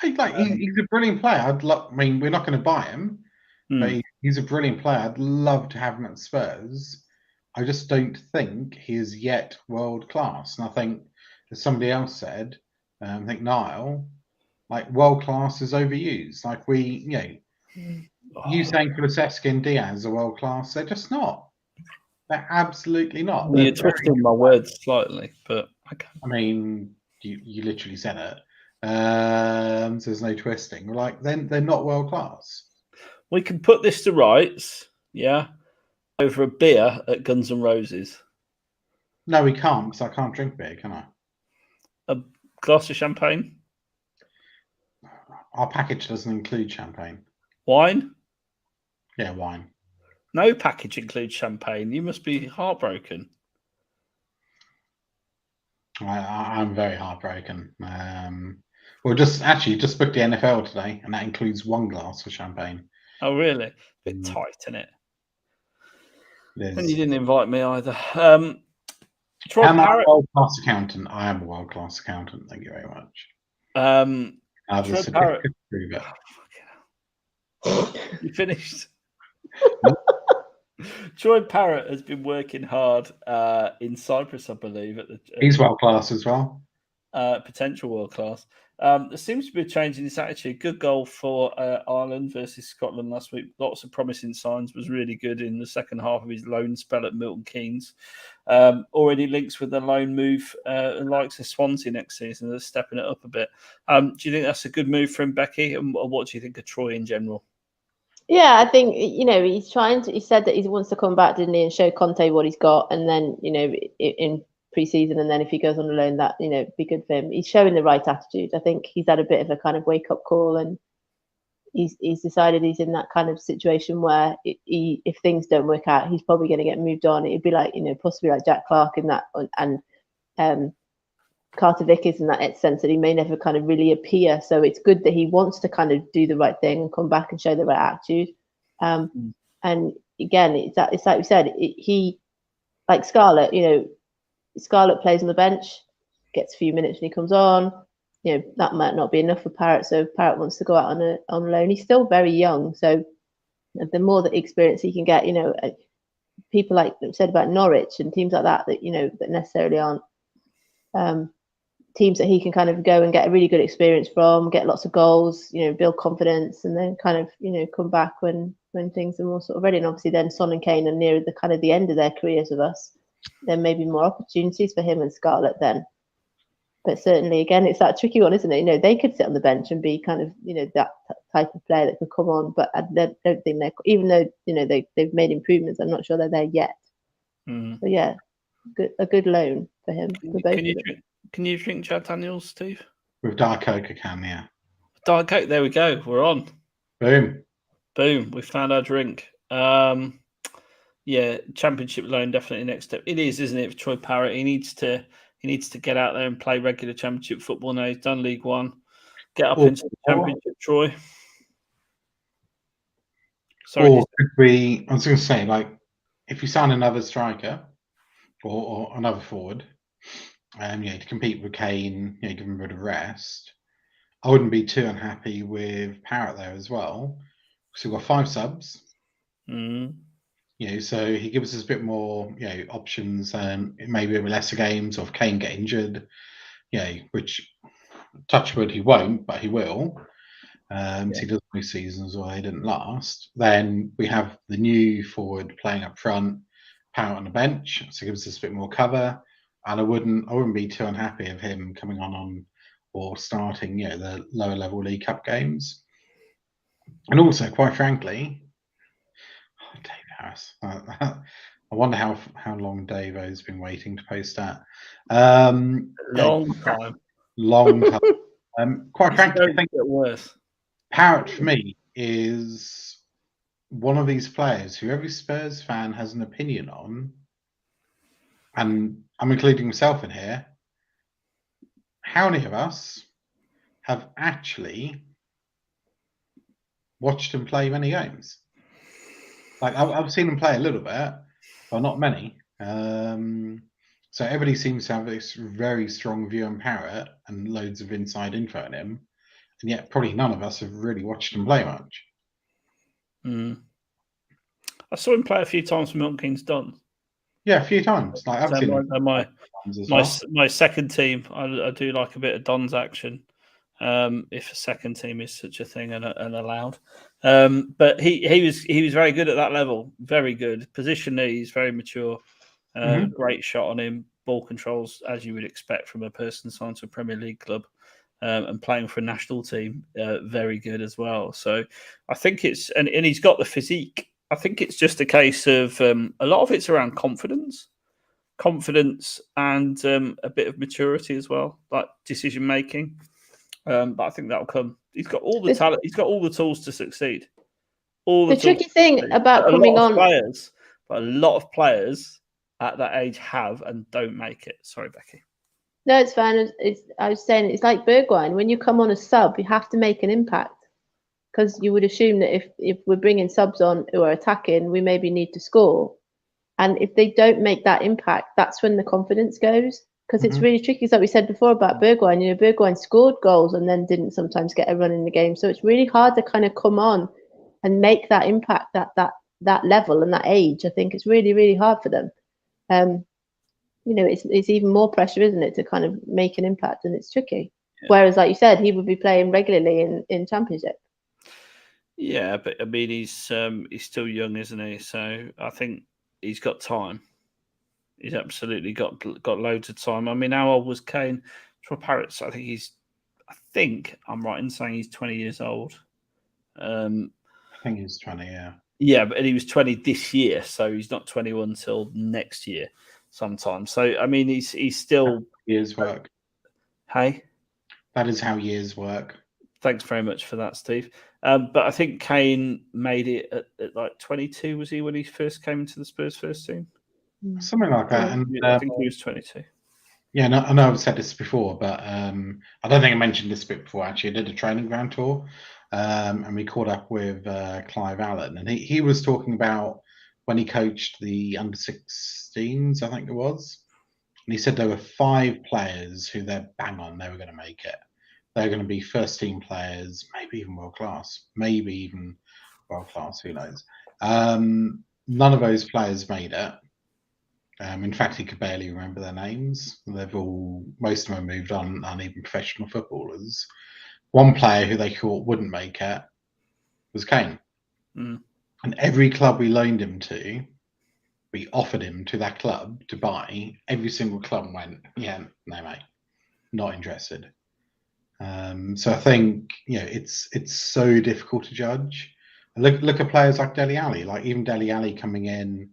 Hey, he's a brilliant player. We're not going to buy him, but he's a brilliant player. I'd love to have him at Spurs. I just don't think he is yet world class. And I think, as somebody else said, I think Niall, world class is overused. You saying Kulusevski and Diaz are world class, they're just not. They're absolutely not. You're twisting my words slightly, but okay. I mean, you literally said it. So there's no twisting. They're not world class. We can put this to rights, yeah, over a beer at Guns N' Roses. No, we can't, because I can't drink beer, can I? A glass of champagne? Our package doesn't include champagne. Wine? Yeah, wine. No package includes champagne. You must be heartbroken. I'm very heartbroken. Just booked the NFL today, and that includes 1 glass of champagne. Oh, really? A bit tight, isn't it? And you didn't invite me either. I'm a world-class accountant. I am a world-class accountant. Thank you very much. I have a certificate to prove it. You finished? Troy Parrott has been working hard in Cyprus, I believe. He's world class as well. Potential world class. There seems to be a change in his attitude. Good goal for Ireland versus Scotland last week. Lots of promising signs. Was really good in the second half of his loan spell at Milton Keynes. Already links with the loan move likes of Swansea next season. They're stepping it up a bit. Do you think that's a good move from Becky? And what do you think of Troy in general? Yeah, I think, he's trying to. He said that he wants to come back, didn't he, and show Conte what he's got, and then in pre-season, and then if he goes on a loan, that be good for him. He's showing the right attitude. I think he's had a bit of a kind of wake-up call, and he's decided he's in that kind of situation where if things don't work out, he's probably going to get moved on. It'd be like possibly like Jack Clark in that, and Carter Vickers in that sense, that he may never kind of really appear. So it's good that he wants to kind of do the right thing and come back and show the right attitude. And again, it's like we said, he like Scarlett, Scarlett plays on the bench, gets a few minutes when he comes on. That might not be enough for Parrott. So if Parrott wants to go out on loan, he's still very young. So the more the experience he can get, people like said about Norwich and teams like that that necessarily aren't teams that he can kind of go and get a really good experience from, get lots of goals, build confidence, and then kind of come back when things are more sort of ready. And obviously then Son and Kane are near the kind of the end of their careers with us. There may be more opportunities for him and Scarlett then. But certainly, again, it's that tricky one, isn't it? They could sit on the bench and be kind of, that type of player that could come on. But I don't think they're, even though, they've made improvements, I'm not sure they're there yet. So yeah, a good loan for him. For both can you drink Jack Daniels, Steve? With Diet Coke, I can, yeah. Diet Coke, there we go. We're on. Boom. We found our drink. Yeah, championship loan definitely next step. It is, isn't it, for Troy Parrott? He needs to get out there and play regular championship football now. He's done League One. Get up into the championship, Troy. Sorry. Or could we? I was going to say, like, if you sign another striker or another forward, to compete with Kane, give him a bit of rest, I wouldn't be too unhappy with Parrott there as well. So we've got 5 subs. So he gives us a bit more, options, and maybe lesser games, or if Kane get injured, which touch wood he won't, but he will. So he does most seasons where he didn't last. Then we have the new forward playing up front, Parrott on the bench, so it gives us a bit more cover. And I wouldn't be too unhappy of him coming on or starting, the lower level League Cup games. And also, quite frankly, Dave Harris. I wonder how long Dave has been waiting to post that. Long time. Quite frankly, I think it worse. Parrott for me is one of these players who every Spurs fan has an opinion on, and I'm including myself in here. How many of us have actually watched him play many games? Like, I've seen him play a little bit, but not many. So everybody seems to have this very strong view on Parrott and loads of inside info on him, and yet probably none of us have really watched him play much. I saw him play a few times for Milton Keynes Dons. Yeah, a few times. Like, I've seen my second team. I do like a bit of Dons action. If a second team is such a thing and allowed. But he was very good at that level. Very good. Positionally, he's very mature. Great shot on him. Ball controls, as you would expect from a person signed to a Premier League club, and playing for a national team. Very good as well. So I think it's and he's got the physique. I think it's just a case of a lot of it's around confidence and a bit of maturity as well, like decision making. But I think that'll come. He's got all the talent. He's got all the tools to succeed. The tricky thing about coming on, but a lot of players at that age have and don't make it. Sorry, Becky. No, it's fine. I was saying it's like Bergwijn. When you come on a sub, you have to make an impact, because you would assume that if we're bringing subs on who are attacking, we maybe need to score. And if they don't make that impact, that's when the confidence goes. Because it's really tricky, like we said before about Bergwijn. Bergwijn scored goals and then didn't sometimes get a run in the game. So it's really hard to kind of come on and make that impact at that level and that age. I think it's really, really hard for them. It's even more pressure, isn't it, to kind of make an impact, and it's tricky. Yeah. Whereas, like you said, he would be playing regularly in Championship. Yeah, but I mean, he's still young, isn't he? So I think he's got time. He's absolutely got loads of time. I mean, how old was Kane? For Parrots, I think I'm right in saying he's 20 years old. I think he's 20, yeah. Yeah, but he was 20 this year, so he's not 21 until next year sometime. So, I mean, he's still... Years work. Hey? That is how years work. Thanks very much for that, Steve. But I think Kane made it at like 22, was he, when he first came into the Spurs first team? Something like that. And I think he was 22. Yeah, no, I know I've said this before, but I don't think I mentioned this bit before, actually. I did a training ground tour, and we caught up with Clive Allen, and he was talking about when he coached the under-16s, I think it was. And he said there were 5 players who they're bang on, they were going to make it. They're going to be first-team players, maybe even world-class, who knows. None of those players made it. In fact, he could barely remember their names. Most of them moved on, and even professional footballers. One player who they thought wouldn't make it was Kane. Mm. And every club we loaned him to, we offered him to that club to buy. Every single club went, yeah, no, mate, not interested. So I think it's so difficult to judge. Look at players like Dele Alli, like even Dele Alli coming in.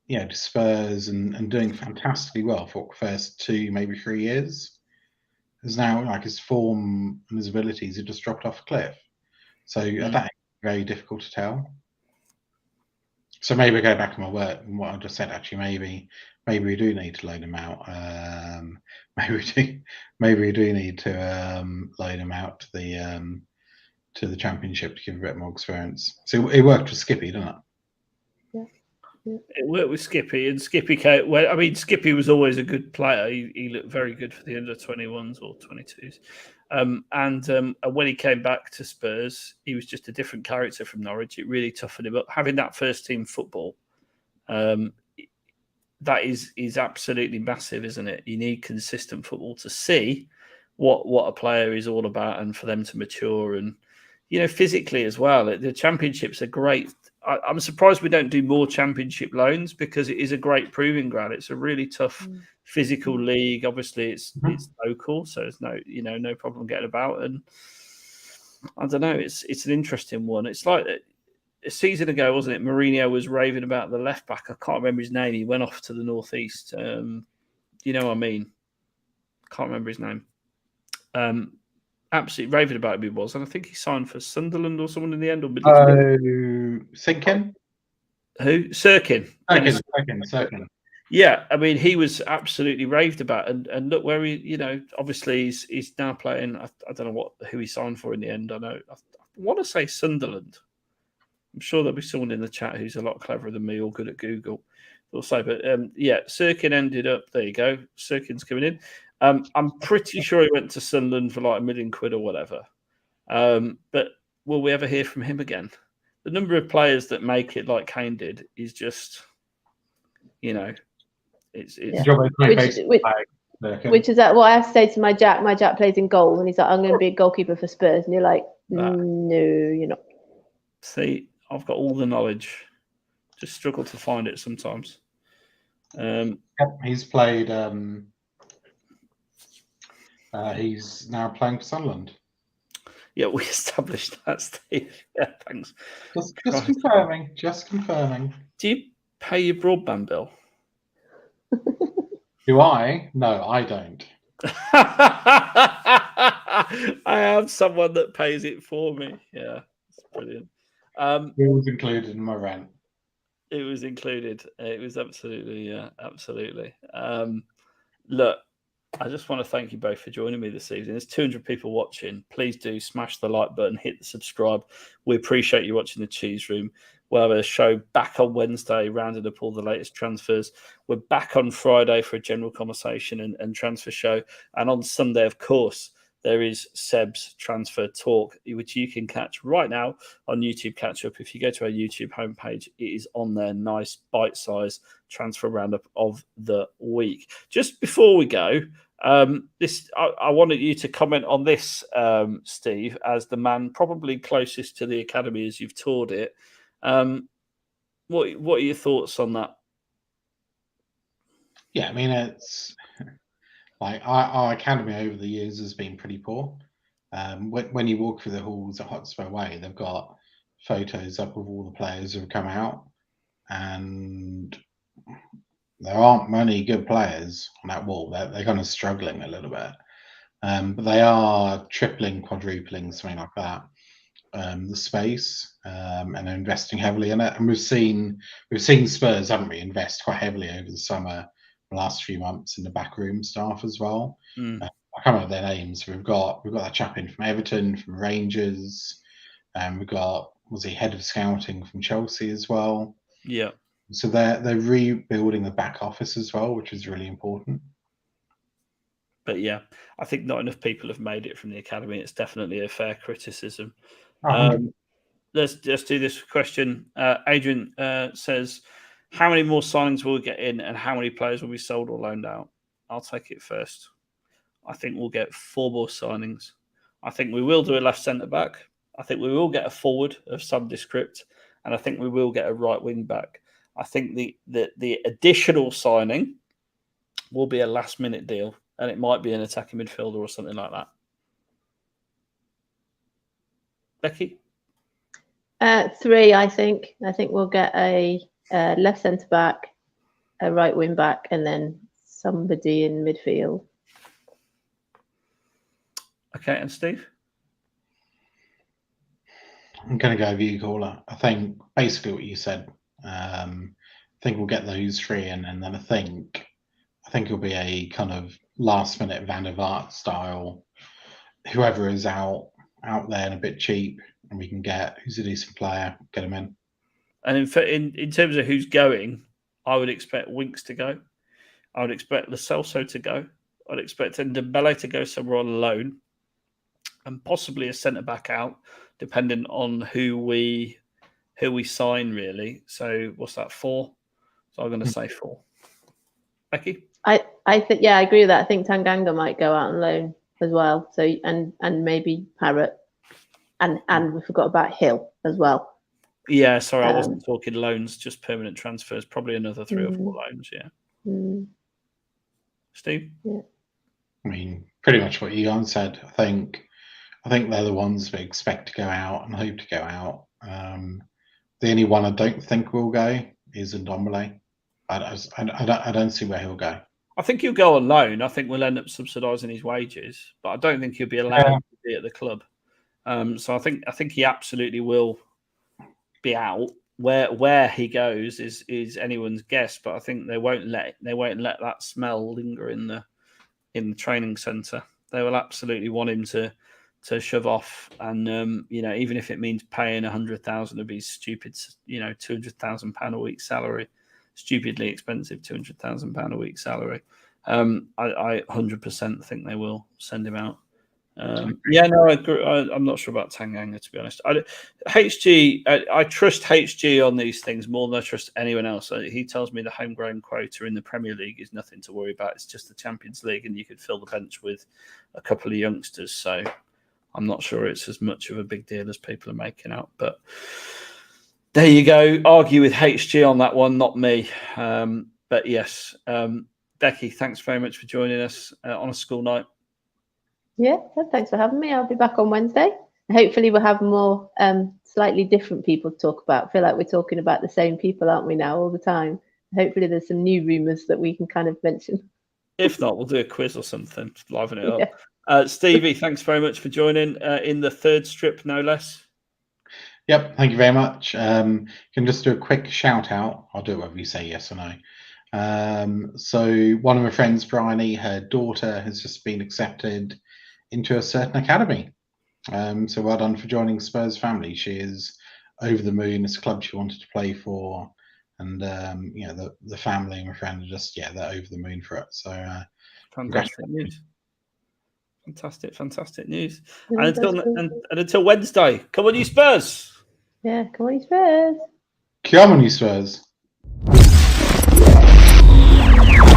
To Spurs and doing fantastically well for the first 2, maybe 3 years. Is now like his form and his abilities have just dropped off a cliff. So that is very difficult to tell. So maybe go back to my work and what I just said. Actually, maybe we do need to loan him out. Maybe we do need to loan him out to the Championship to give a bit more experience. So it worked with Skippy, didn't it? It worked with Skippy, and Skippy came. Well, I mean, Skippy was always a good player. He looked very good for the under-21s or 22s. And when he came back to Spurs, he was just a different character from Norwich. It really toughened him up. Having that first-team football, that is absolutely massive, isn't it? You need consistent football to see what a player is all about, and for them to mature, and physically as well. The Championships are great. I'm surprised we don't do more Championship loans, because it is a great proving ground. It's a really tough physical league. Obviously, it's local, so there's no problem getting about. And I don't know, it's an interesting one. It's like a season ago, wasn't it? Mourinho was raving about the left back. I can't remember his name. He went off to the northeast. You know what I mean? Can't remember his name. Absolutely raving about him he was, and I think he signed for Sunderland or someone in the end, or Midfield. Sinkin? Who? Sirkin. Sirkin. Yeah, I mean, he was absolutely raved about, and look where he, obviously he's now playing. I don't know who he signed for in the end. I want to say Sunderland. I'm sure there'll be someone in the chat who's a lot cleverer than me or good at Google. Also, but Sirkin ended up. There you go. Sirkin's coming in. I'm pretty sure he went to Sunderland for like £1 million or whatever. But will we ever hear from him again? The number of players that make it like Kane did is just, it's which is that what I have to say to my Jack. My Jack plays in goal, and he's like, I'm going to be a goalkeeper for Spurs, and you're like, no, you're not. See, I've got all the knowledge. Just struggle to find it sometimes. He's played. He's now playing for Sunderland. Yeah, we established that, Steve. Yeah, thanks. Just confirming. Do you pay your broadband bill? Do I? No, I don't. I have someone that pays it for me. Yeah, it's brilliant. It was included in my rent. It was included. It was absolutely. Look, I just want to thank you both for joining me this evening. There's 200 people watching. Please do smash the like button, hit the subscribe. We appreciate you watching the Cheese Room. We'll have a show back on Wednesday, rounding up all the latest transfers. We're back on Friday for a general conversation and transfer show. And on Sunday, of course, there is Seb's Transfer Talk, which you can catch right now on YouTube Catch Up. If you go to our YouTube homepage, it is on there. Nice bite-sized transfer roundup of the week. Just before we go, I wanted you to comment on this, Steve, as the man probably closest to the academy as you've toured it. What are your thoughts on that? Yeah, I mean, it's like our academy over the years has been pretty poor. When you walk through the halls at Hotspur Way, they've got photos up of all the players who have come out, and there aren't many good players on that wall. They're kind of struggling a little bit, but they are tripling, quadrupling, something like that. The space and investing heavily in it, and we've seen Spurs, haven't we, invest quite heavily over the summer, the last few months in the backroom staff as well. I can't remember their names. We've got that chap in from Everton, from Rangers, and we've got head of scouting from Chelsea as well. Yeah. So they're rebuilding the back office as well, which is really important. But yeah, I think not enough people have made it from the academy. It's definitely a fair criticism. Let's just do this question. Adrian says, how many more signings will we get in and how many players will be sold or loaned out? I'll take it first. I think we'll get 4 more signings. I think we will do a left centre-back. I think we will get a forward of some descript. And I think we will get a right wing-back. I think the additional signing will be a last-minute deal. And it might be an attacking midfielder or something like that. Becky? 3, I think. I think we'll get a left centre back, a right wing back, and then somebody in midfield. Okay, and Steve? I'm going to go with you, caller. I think basically what you said. I think we'll get those 3 in, and then I think it'll be a kind of last-minute Van der Vaart style. Whoever is out there and a bit cheap, and we can get who's a decent player, get him in. And in terms of who's going, I would expect Winks to go. I would expect Lo Celso to go. I'd expect Ndombele to go somewhere on loan, and possibly a centre back out, depending on who we sign. Really. So what's that, 4? So I'm going to say 4. Becky? I think, yeah, I agree with that. I think Tanganga might go out on loan as well. So and maybe Parrott, and we forgot about Hill as well. Yeah, sorry, I wasn't talking loans, just permanent transfers. Probably another 3 or 4 loans. Yeah. Steve? Yeah. I mean, pretty much what you guys said. I think they're the ones we expect to go out and hope to go out. The only one I don't think will go is Ndombele. I don't see where he'll go. I think he'll go on loan. I think we'll end up subsidising his wages, but I don't think he'll be allowed to be at the club. So I think he absolutely will be out. Where he goes is anyone's guess, but I think they won't let that smell linger in the training centre. They will absolutely want him to shove off, and even if it means paying 100,000 of his stupid £200,000 a week salary. Stupidly expensive £200,000 a week salary. I 100% think they will send him out. I agree. I'm not sure about Tanganga, to be honest. I trust HG on these things more than I trust anyone else. He tells me the homegrown quota in the Premier League is nothing to worry about. It's just the Champions League, and you could fill the bench with a couple of youngsters. So I'm not sure it's as much of a big deal as people are making out. But there you go. Argue with HG on that one, not me. But yes, Becky, thanks very much for joining us on a school night. Yeah, thanks for having me. I'll be back on Wednesday. Hopefully we'll have more slightly different people to talk about. I feel like we're talking about the same people, aren't we, now, all the time? Hopefully there's some new rumours that we can kind of mention. If not, we'll do a quiz or something, liven it up. Stevie, thanks very much for joining in the 3rd strip, no less. Yep, thank you very much. Can just do a quick shout out. I'll do it whether you say yes or no. So one of my friends, Bryony, her daughter has just been accepted into a certain academy. So well done for joining Spurs family. She is over the moon. It's a club she wanted to play for, and the family and my friend are just they're over the moon for it. So fantastic news. Fantastic news. Yeah, And that's until, cool. and until Wednesday, come on, you Spurs. Yeah, come on, you Spurs. Come on, you Spurs.